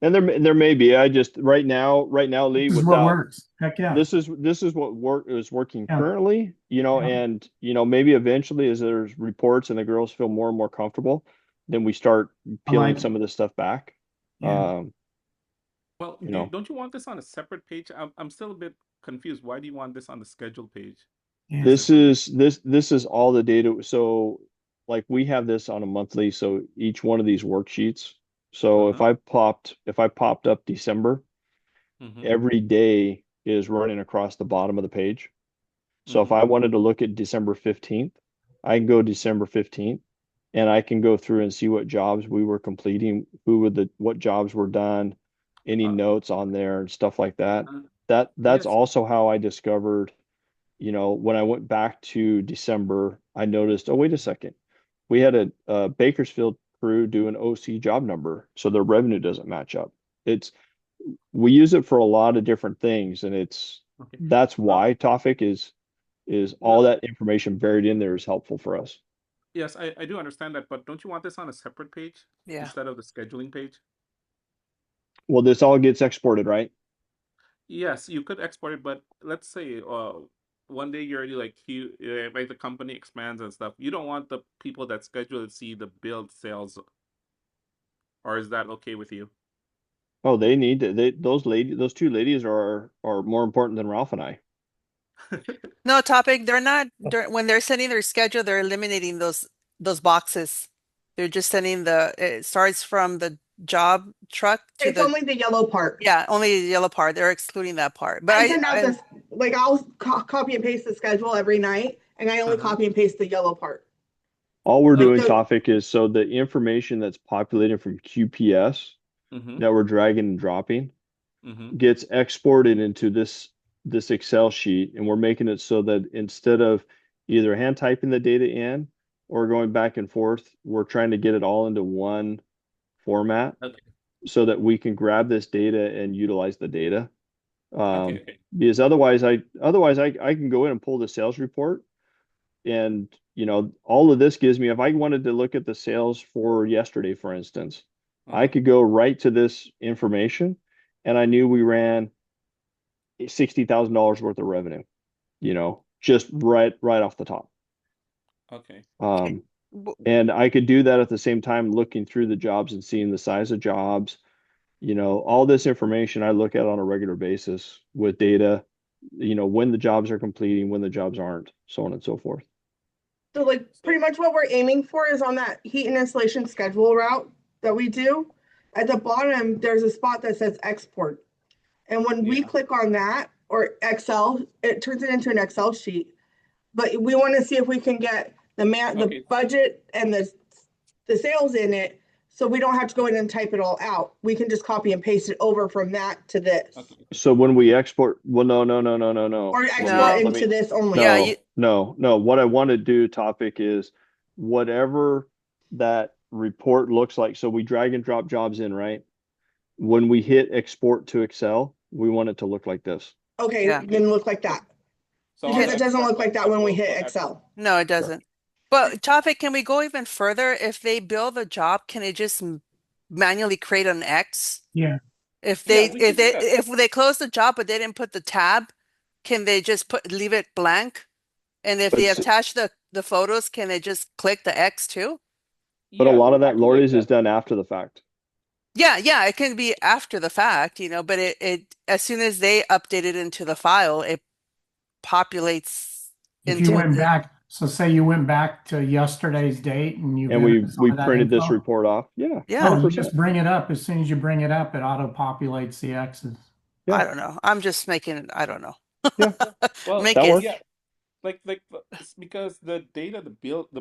And there may be, right now, Lee, This is what works. Heck yeah. this is what is working Yeah. currently, Yeah. and maybe eventually as there's reports and the girls feel more and more comfortable, then we start peeling some of this stuff back. Yeah. well, don't you want this on a separate page? I'm still a bit confused. Why do you want this on the schedule page? Yeah. This is all the data. So like we have this on a monthly, so each one of these worksheets. So if I popped up December, every day is running across the bottom of the page. So if I wanted to look at December 15th, I can go December 15th and I can go through and see what jobs we were completing, what jobs were done, any Uh, notes on there and stuff like that. uh, That's yes. also how I discovered, when I went back to December, I noticed, oh, wait a second. We had a Bakersfield crew do an OC job number, so their revenue doesn't match up. We use it for a lot of different things, and Okay. that's why Tofik is all No. that information buried in there is helpful for us. Yes, I do understand that, but don't you want this on a separate page Yeah. instead of the scheduling page? Well, this all gets exported, right? Yes, you could export it, but let's say one day you're already like the company expands and stuff. You don't want the people that schedule to see the build sales, or is that okay with you? Oh, those two ladies are more important than Ralph and I. No, Topic, they're not when they're sending their schedule, they're eliminating those boxes. They're just sending it starts from the job truck to It's only the yellow part. yeah, only the yellow part. They're excluding that part. But I send out this, like, I'll copy and paste the schedule every night, and I only Uh-huh. copy and paste the yellow part. All we're doing, Okay. Tofik, is so the information that's populated from QPS Mm-hmm. that we're dragging and dropping Mm-hmm. gets exported into this Excel sheet, and we're making it so that instead of either hand typing the data in or going back and forth, we're trying to get it all into one format Okay. so that we can grab this data and utilize the data. Okay. Because otherwise I can go in and pull the sales report, and all of this gives me, if I wanted to look at the sales for yesterday, for instance, I Uh-huh. could go right to this information and I knew we ran $60,000 worth of revenue, just right off the top. Okay. And I could do that at the same time looking through the jobs and seeing the size of jobs. All this information I look at on a regular basis with data, when the jobs are completing, when the jobs aren't, so on and so forth. So, like, pretty much what we're aiming for is on that heat and installation schedule route that we do. At the bottom, there's a spot that says export. And when we Yeah. click on that or Excel, it turns it into an Excel sheet. But we want to see if we can get Okay. the budget and the sales in it, so we don't have to go in and type it all out. We can just copy and paste it over from that to this. Okay. So when we export, well, no. Or export No. into this only. Yeah, No. What I want to do, Topic, is whatever that report looks like. So we drag and drop jobs in, right? When we hit export to Excel, we want it to look like this. Okay, Yeah. then look like that. So Because I'll it doesn't export look like that when we hit also Excel. no, it doesn't. But Topic, can we go even further? If they build a job, can it just manually create an X? Yeah. If Yeah, they we can do that. if they close the job but they didn't put the tab, can they just leave it blank? And if they But attach the photos, can they just click the X too? a Yeah, lot of I that, can Lordy's, like is done after the fact. Yeah, it can be after the fact, but it as soon as they update it into the file, it populates If you into went the back, so say you went back to yesterday's date and you And entered some we of that printed this info. report off. Yeah, Yeah. No, you 100%. just bring it up. As soon as you bring it up, it auto populates the X's. Yeah. I don't know. I'm just making it, I don't know. Yeah. Well, Make that it. works. yeah, like it's because the data, the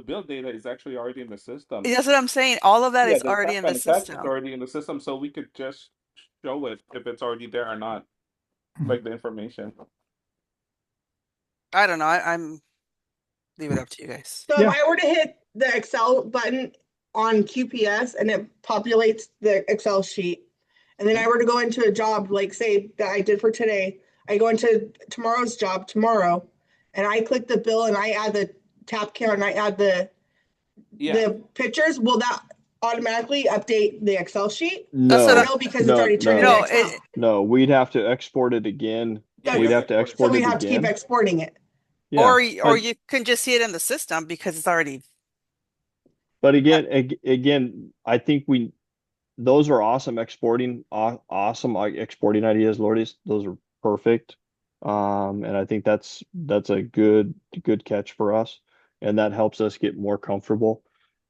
build data is actually already in the system. That's what I'm saying. All of that Yeah, is the already tap in the and attach is system. already in the system, so we could just show it if it's already there or not, like the information. I don't know. I'm leave it up to you guys. So Yeah. if I were to hit the Excel button on QPS and it populates the Excel sheet, and then I were to go into a job, like say that I did for today, I go into tomorrow's job tomorrow, and I click the bill and I add the tap count and I add Yeah. the pictures, will that automatically update the Excel sheet? That's what No, because it's already turned into No, Excel. No, we'd have to export it again. Yeah, We'd you have to So export we it have to keep again. exporting it. Yeah. or But you can just see it in the system because it's already again, I think those are awesome exporting ideas, Lordy's. Those are perfect. And I think that's a good catch for us. And that helps us get more comfortable,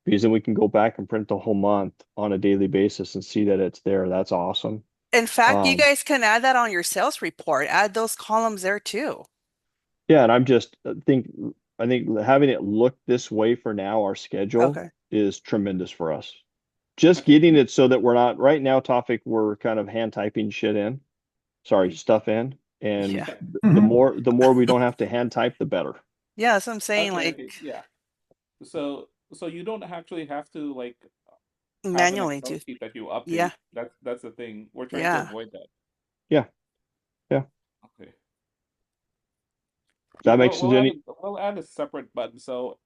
because then we can go back and print the whole month on a daily basis and see that it's there. That's awesome. In fact, you Um, guys can add that on your sales report. Add those columns there too. Yeah, and I'm just think I think having it look this way for now, our schedule Okay. is tremendous for us. Just getting it so that we're not right now, Tofik, we're kind of hand typing shit in. Sorry, stuff in. And Yeah. the more we don't have to hand type, the better. Yeah, that's what I'm saying. Okay, Like okay, yeah. So you don't actually have to like have an manually Excel do. sheet that you update. Yeah. That's the thing. We're trying to Yeah. avoid that. Yeah. Yeah. Okay. That makes sense. We'll add a separate button. So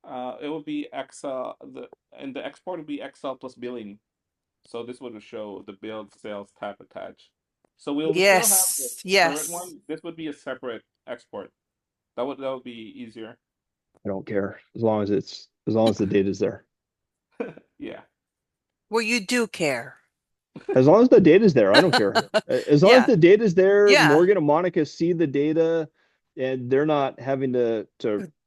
it will be Excel and the export will be Excel plus billing. So this would show the bill, sales tab attached. So we'll still have the Yes. current Yes. one. This would be a separate export. That would be easier. I don't care as long as the data is there. Yeah. Well, you do care. As long as the data is there, I don't care. As long as Yeah. the data is there, Yeah. Morgan and Monica see the data, and they're not having to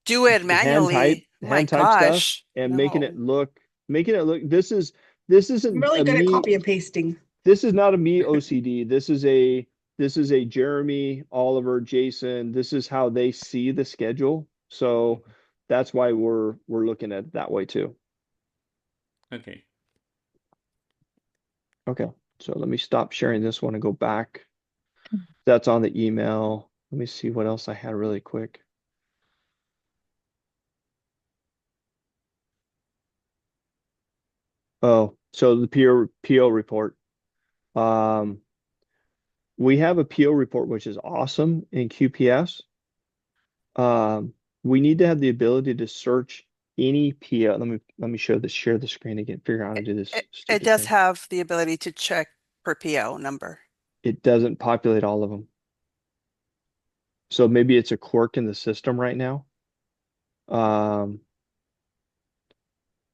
Do it hand type manually. My hand type stuff gosh. and No. making it look. This isn't I'm really a good at me. copy and pasting. This is not a me OCD. This is a Jeremy, Oliver, Jason. This is how they see the schedule. So that's why we're looking at it that way too. Okay. Okay. So let me stop sharing this one and go back. That's on the email. Let me see what else I had really quick. Oh, so the PO report. We have a PO report, which is awesome in QPS. We need to have the ability to search any PO. Let me share the screen again, figure out how to do this It stupid does thing. have the ability to check per PO number. It doesn't populate all of them. So maybe it's a quirk in the system right now.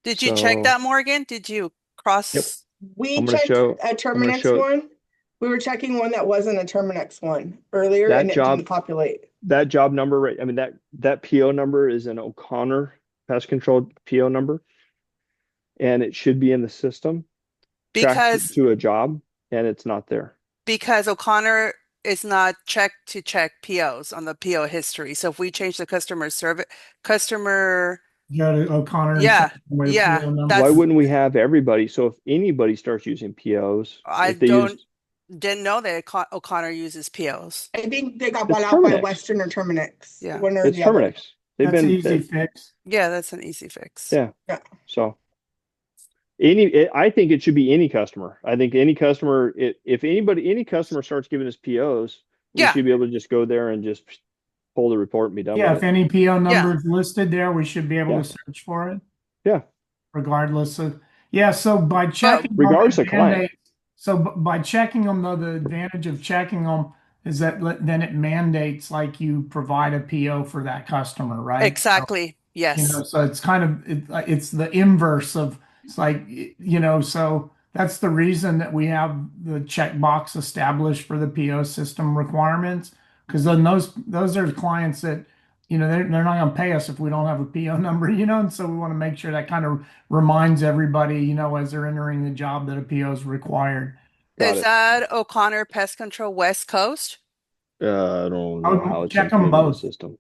Did you check So that, Morgan? Did you cross? Yep. We I'm gonna checked show- a I'm gonna Terminex show- one. We were checking one that wasn't a Terminex one earlier That and it job- didn't populate. that job number, right? I mean, that PO number is an O'Connor pest control PO number, and it should be in the system tracked Because to a job, and it's not there. because O'Connor is not checked to check POs on the PO history. So if we change the customer Go to O'Connor. and Yeah, check with yeah, PO number. that's- Why wouldn't we have everybody? So if anybody starts using POs, I if they use didn't know that O'Connor uses POs. I think they got It's bought out by Terminex. Western or Terminex. Yeah. One or it's the other. Terminex. They've That's an been easy fix. Yeah, that's an easy fix. Yeah. Yeah. So I think it should be any customer. I think any customer, if any customer starts giving us POs, we Yeah. should be able to just go there and just pull the report and be done Yeah, with if it. any PO number is listed there, we should be able Yeah. to search for it. Yeah. Regardless of, yeah, so by checking. them, regardless it of client. mandates- So by checking them, though, the advantage of checking them is that then it mandates like you provide a PO for that customer, right? Exactly. Yes. So it's kind of it's the inverse of it's like so that's the reason that we have the checkbox established for the PO system requirements, because then those are clients that they're not going to pay us if we don't have a PO number, and so we want to make sure that kind of reminds everybody as they're entering the job that a PO is required. Got Is it. that O'Connor Pest Control West Coast? I don't I know would how it's check 'em included in the both. system.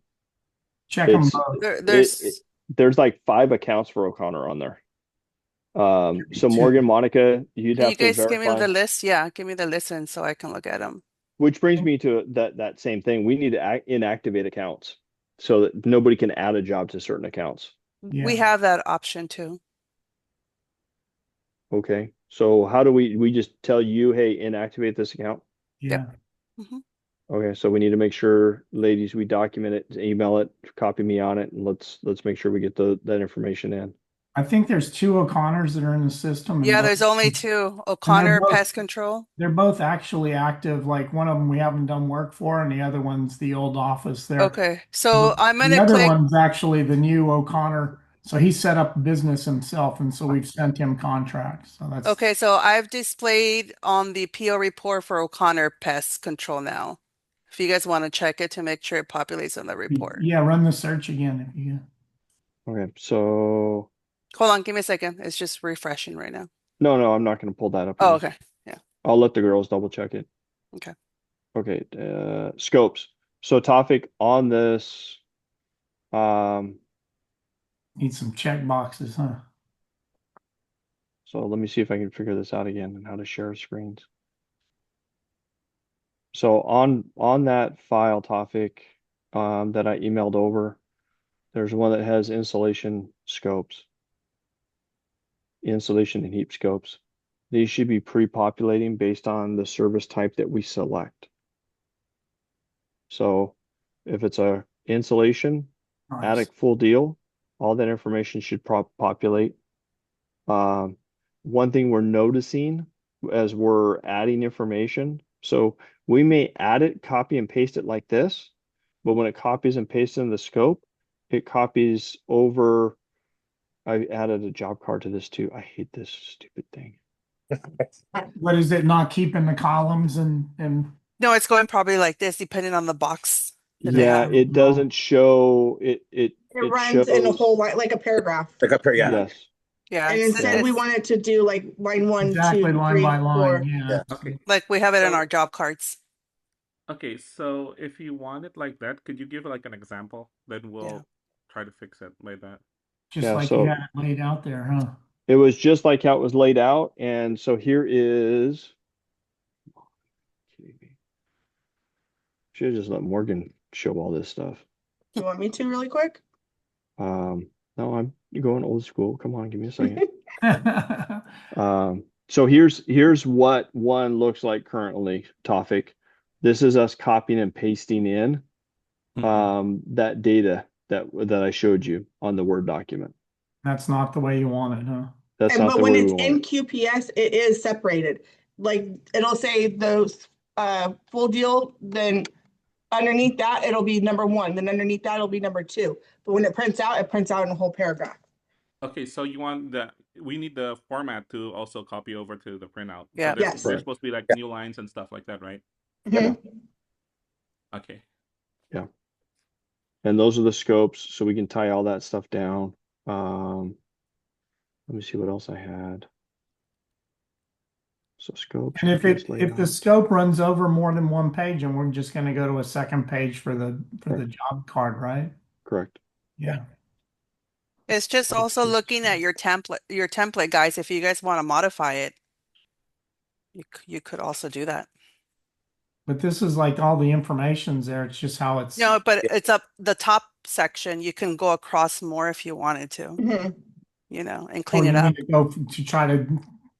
Check them It's- both. There's There's like 5 accounts for O'Connor. So Two. Morgan, Monica, you'd Can have you to guys give me verify. the list? Yeah, give me the list and so I can look at them. Which brings me to that same thing. We need to inactivate accounts so that nobody can add a job to certain accounts. We Yeah. have that option too. Okay. So how do we just tell you, hey, inactivate this account? Yeah. Okay. So we need to make sure, ladies, we document it, email it, copy me on it, and let's make sure we get that information in. I think there's 2 O'Connors that are in the system. and Yeah, both- there's only 2. O'Connor both- Pest Control. They're both actually active. Like one of them we haven't done work for, and the other one's the old office there. Okay, so I'm The gonna other click. one's actually the new O'Connor. So he set up business himself, and so we've sent him contracts. So that's Okay, so I've displayed on the PO report for O'Connor Pest Control now. If you guys want to check it to make sure it populates on the report. Yeah, run the search again if you. Okay. So Hold on, give me a second. It's just refreshing right now. no, I'm not going to pull that up. Oh, again. okay. I'll let the girls double check it. Okay. Okay. Scopes. So Tofik, on this, Need some check boxes, huh? So let me see if I can figure this out again and how to share screens. So on that file topic that I emailed over, there's one that has installation scopes, installation and heap scopes. These should be pre-populating based on the service type that we select. So if it's a installation, Nice. attic full deal, all that information should populate. One thing we're noticing as we're adding information, so we may add it, copy and paste it like this, but when it copies and pastes in the scope, it copies over. I added a job card to this too. I hate this stupid thing. What is it not keeping the columns and No, it's going probably like this, depending on the box that they Yeah, have. it doesn't show it. It runs in a shows, whole line, like a paragraph. Like up here, yeah. yes. Yeah, And instead we want it to do like line 1, exactly 2, line 3, by 4. line? Yeah. Okay. like we have it in So- our job cards. Okay, so if you want it like that, could you give like an example? Then we'll Yeah. try to fix it like that. Just Yeah, like so- you had it laid out there, huh? It was just like how it was laid out. And so here is, should have just let Morgan show all this stuff. You want me to really quick? No, I'm going old school. Come on, give me a second. So here's what one looks like currently, Tofik. This is us copying and pasting in that data that I showed you on the Word document. That's not the way you want it, huh? That's And not but the when way we it's want in it. QPS, it is separated. Like it'll say those full deal, then underneath that it'll be number 1, then underneath that it'll be number 2. But when it prints out in a whole paragraph. Okay, so you want we need the format to also copy over to the printout. Yeah. So there's Yes. there's supposed to be like new lines and stuff like that, right? Mhm. Okay. And those are the scopes, so we can tie all that stuff down. Let me see what else I had. So scopes. And if QPS the layout. scope runs over more than one page, and we're just going to go to a second page for the job card, right? Correct. Yeah. It's just also looking at your template, guys. If you guys want to modify it, you could also do that. But this is like all the information's there. It's just how it's. No, but it's up the top section. You can go across more if you wanted to, Mhm. and Or clean you it up. need to go to try to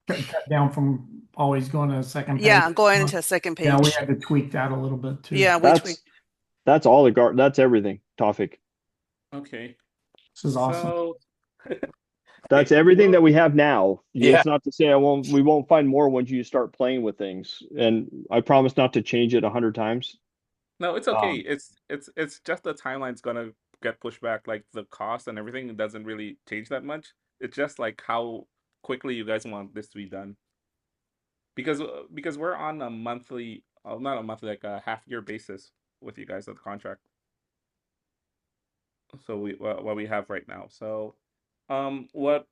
cut down from always going to a second page. Yeah, going into a second page. Yeah, we had to tweak that a little bit too. Yeah, That's all the that's everything, Tofik. Okay. This is awesome. So That's everything that we have now. Yeah. It's not to say we won't find more once you start playing with things. And I promise not to change it 100 times. no, it's okay. It's just the timeline's gonna get pushed back. Like the cost and everything, it doesn't really change that much. It's just like how quickly you guys want this to be done. Because we're on a monthly, not a monthly, like a half-year basis with you guys of the contract. So what we have right now. So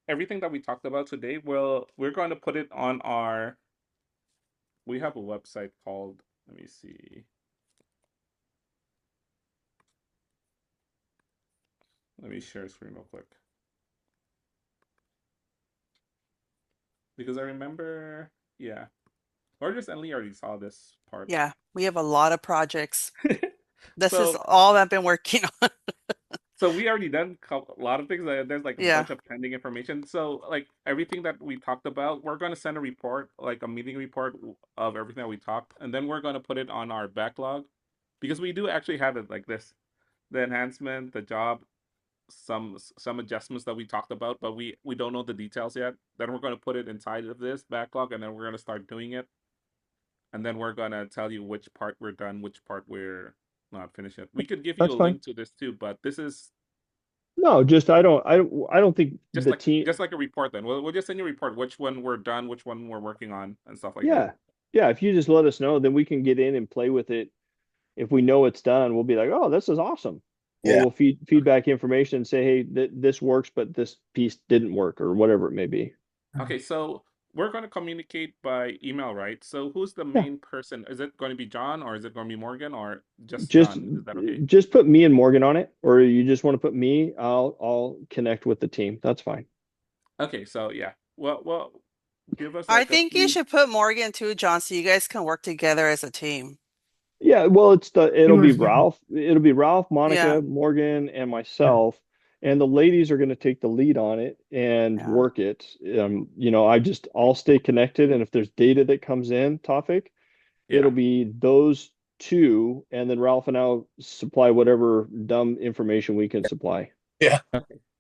everything that we talked about today, we're going to put it on we have a website called, let me see. Let me share a screen real quick. Because I remember, yeah. Or just Emily already saw this part. Yeah, we have a lot of projects. This is So- all I've been working on. So we already done a lot of things. There's like a Yeah. bunch of pending information. So like everything that we talked about, we're going to send a report, like a meeting report of everything that we talked, and then we're going to put it on our backlog, because we do actually have it like this: the enhancement, the job, some adjustments that we talked about, but we don't know the details yet. Then we're going to put it inside of this backlog, and then we're going to start doing it, and then we're going to tell you which part we're done, which part we're not finished yet. We could give you That's a fine. link to this too, but this is No, just I don't think just the like team. just like a report. Then we'll just send you a report which one we're done, which one we're working on, and stuff like Yeah. that. Yeah. If you just let us know, then we can get in and play with it. If we know it's done, we'll be like, oh, this is awesome. Or Yeah. we'll feedback information and say, hey, this works, but this piece didn't work, or whatever it may be. Okay, so we're going to communicate by email, right? So who's the Yeah. main person? Is it going to be John, or is it going to be Morgan, or just Just John? Is that okay? just put me and Morgan on it, or you just want to put me, I'll connect with the team. That's fine. Okay, so yeah. Well, give us I like a think you few. should put Morgan too, John, so you guys can work together as a team. Yeah, well, it'll be was good. Ralph. It'll be Ralph, Monica, Yeah. Morgan, and myself. And the ladies are going to take the lead on it and Yeah. work it. I'll stay connected. And if there's data that comes in, Tawfiq, Yeah. it'll be those two. And then Ralph and I'll supply whatever dumb information we can supply. Yeah.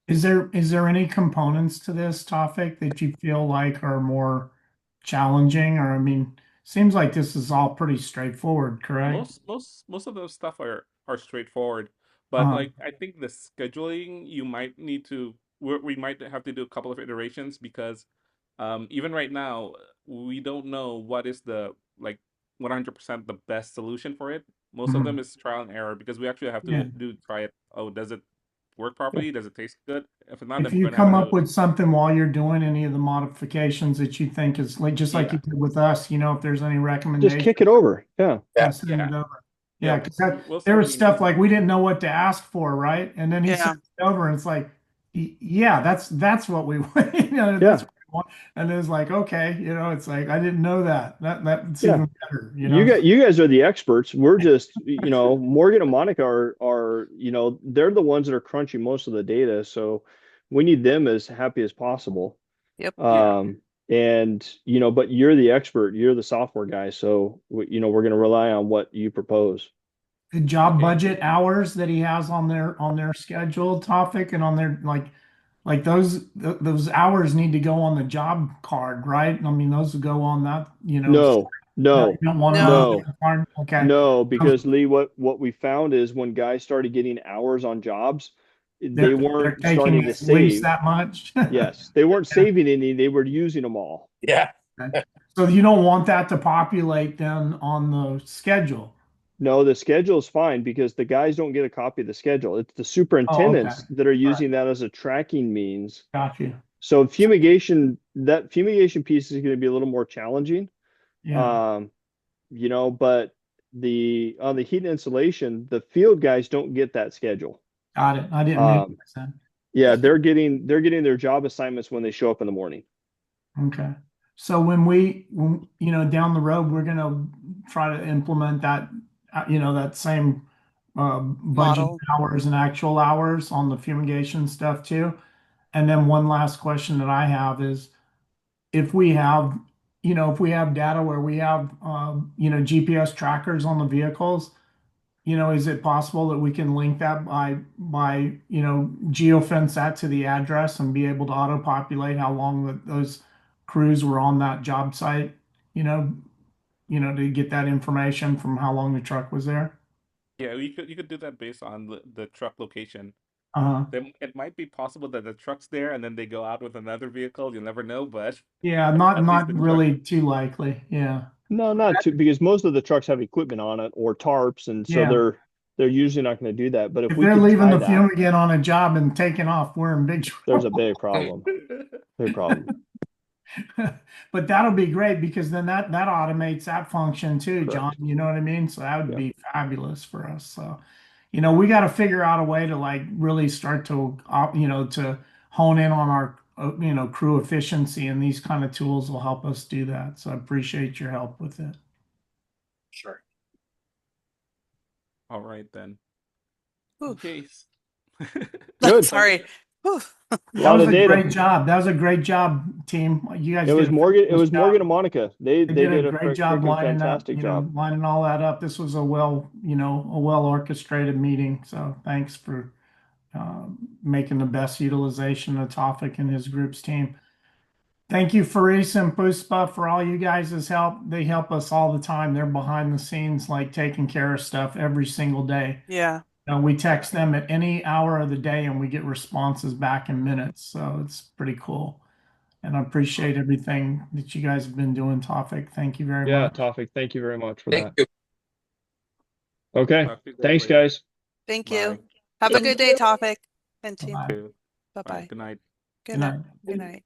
Is there any components to this topic that you feel like are more challenging? Or I mean, seems like this is all pretty straightforward, correct? Most of those stuff are straightforward, but Uh-huh. like I think the scheduling you might need to we might have to do a couple of iterations because even right now we don't know what is the like 100% the best solution for it. Most of Mhm. them is trial and error because we actually have to Yeah. try it. Oh, does it work properly? Does it taste good? If not, If then we're you gonna have come to up do with something while you're doing any of the modifications that you think is like just like Yeah. you did with us, if there's any Just recommendations, kick it over. Yeah. send Yeah. it over. Yeah, Yeah, because we'll there send was the stuff email. like we didn't know what to ask for, right? And then he Yeah. sent it over, and it's like, yeah, that's what we want. Yeah. That's what we want. And it was like, okay, it's like I didn't know that. That's Yeah. even better. You guys are the experts. We're just, Morgan and Monica are, they're the ones that are crunching most of the data. So we need them as happy as possible. Yep. Yeah. But you're the expert. You're the software guy. So, we're going to rely on what you propose. The job Okay. budget hours that he has on their scheduled topic and on their like those hours need to go on the job card, right? I mean, those will go on that, No, No, you don't want them on a No. different card? Okay. no, because Lee, what we found is when guys started getting hours on jobs, they They're weren't taking starting to at least save. that much. Yes, they weren't Yeah. saving any. They were using them all. Yeah. So you don't want that to populate then on the schedule. No, the schedule is fine because the guys don't get a copy of the schedule. It's the superintendents that are using that as a tracking means. Got you. So that fumigation piece is going to be a little more challenging. Yeah. But on the heat and insulation, the field guys don't get that schedule. Got it. I didn't realize that. Yeah, they're getting their job assignments when they show up in the morning. Okay. So when down the road, we're going to try to implement that, that same budget Model. hours and actual hours on the fumigation stuff too. And then one last question that I have is if we have data where we have, GPS trackers on the vehicles, is it possible that we can link that by geofence that to the address and be able to auto-populate how long those crews were on that job site, to get that information from how long the truck was there? Yeah, you could do that based on the truck location. Uh-huh. Then it might be possible that the truck's there and then they go out with another vehicle. You'll never know, but Yeah, at least not the truck. really too likely. Yeah. No, not too, because most of the trucks have equipment on it or tarps, and so Yeah. they're usually not going to do that. But if If we they're could leaving tie the that, fumigant on a job and taking off, we're in big trouble. there's a big problem. Big problem. But that'll be great because then that automates that function too, Correct. John. You know what I mean? So that would Yeah. be fabulous for us. So, we got to figure out a way to like really start to, to hone in on our, crew efficiency, and these kind of tools will help us do that. So I appreciate your help with it. Sure. All right then. Oof. Okay. Good. Sorry. Whew. That Lot was of a data. great job. That was a great job, team. You guys It was did a Morgan. It was fabulous Morgan job. and Monica. They did a great job freaking lining up, fantastic job. lining all that up. This was a well orchestrated meeting. So thanks for making the best utilization of Tawfiq and his group's team. Thank you, Faris and Puspa, for all you guys' help. They help us all the time. They're behind the scenes, like taking care of stuff every single day. Yeah. We text them at any hour of the day and we get responses back in minutes. So it's pretty cool. And I appreciate everything that you guys have been doing, Tawfiq. Thank you very Yeah, much. Tawfiq, thank you very much for Thank that. you. Okay. Talk to you guys Thanks, later. guys. Thank Bye. you. Have a Thank good day, you. Topic and team. Bye-bye. All Bye-bye. right, good night. Good Good night. night. Good night.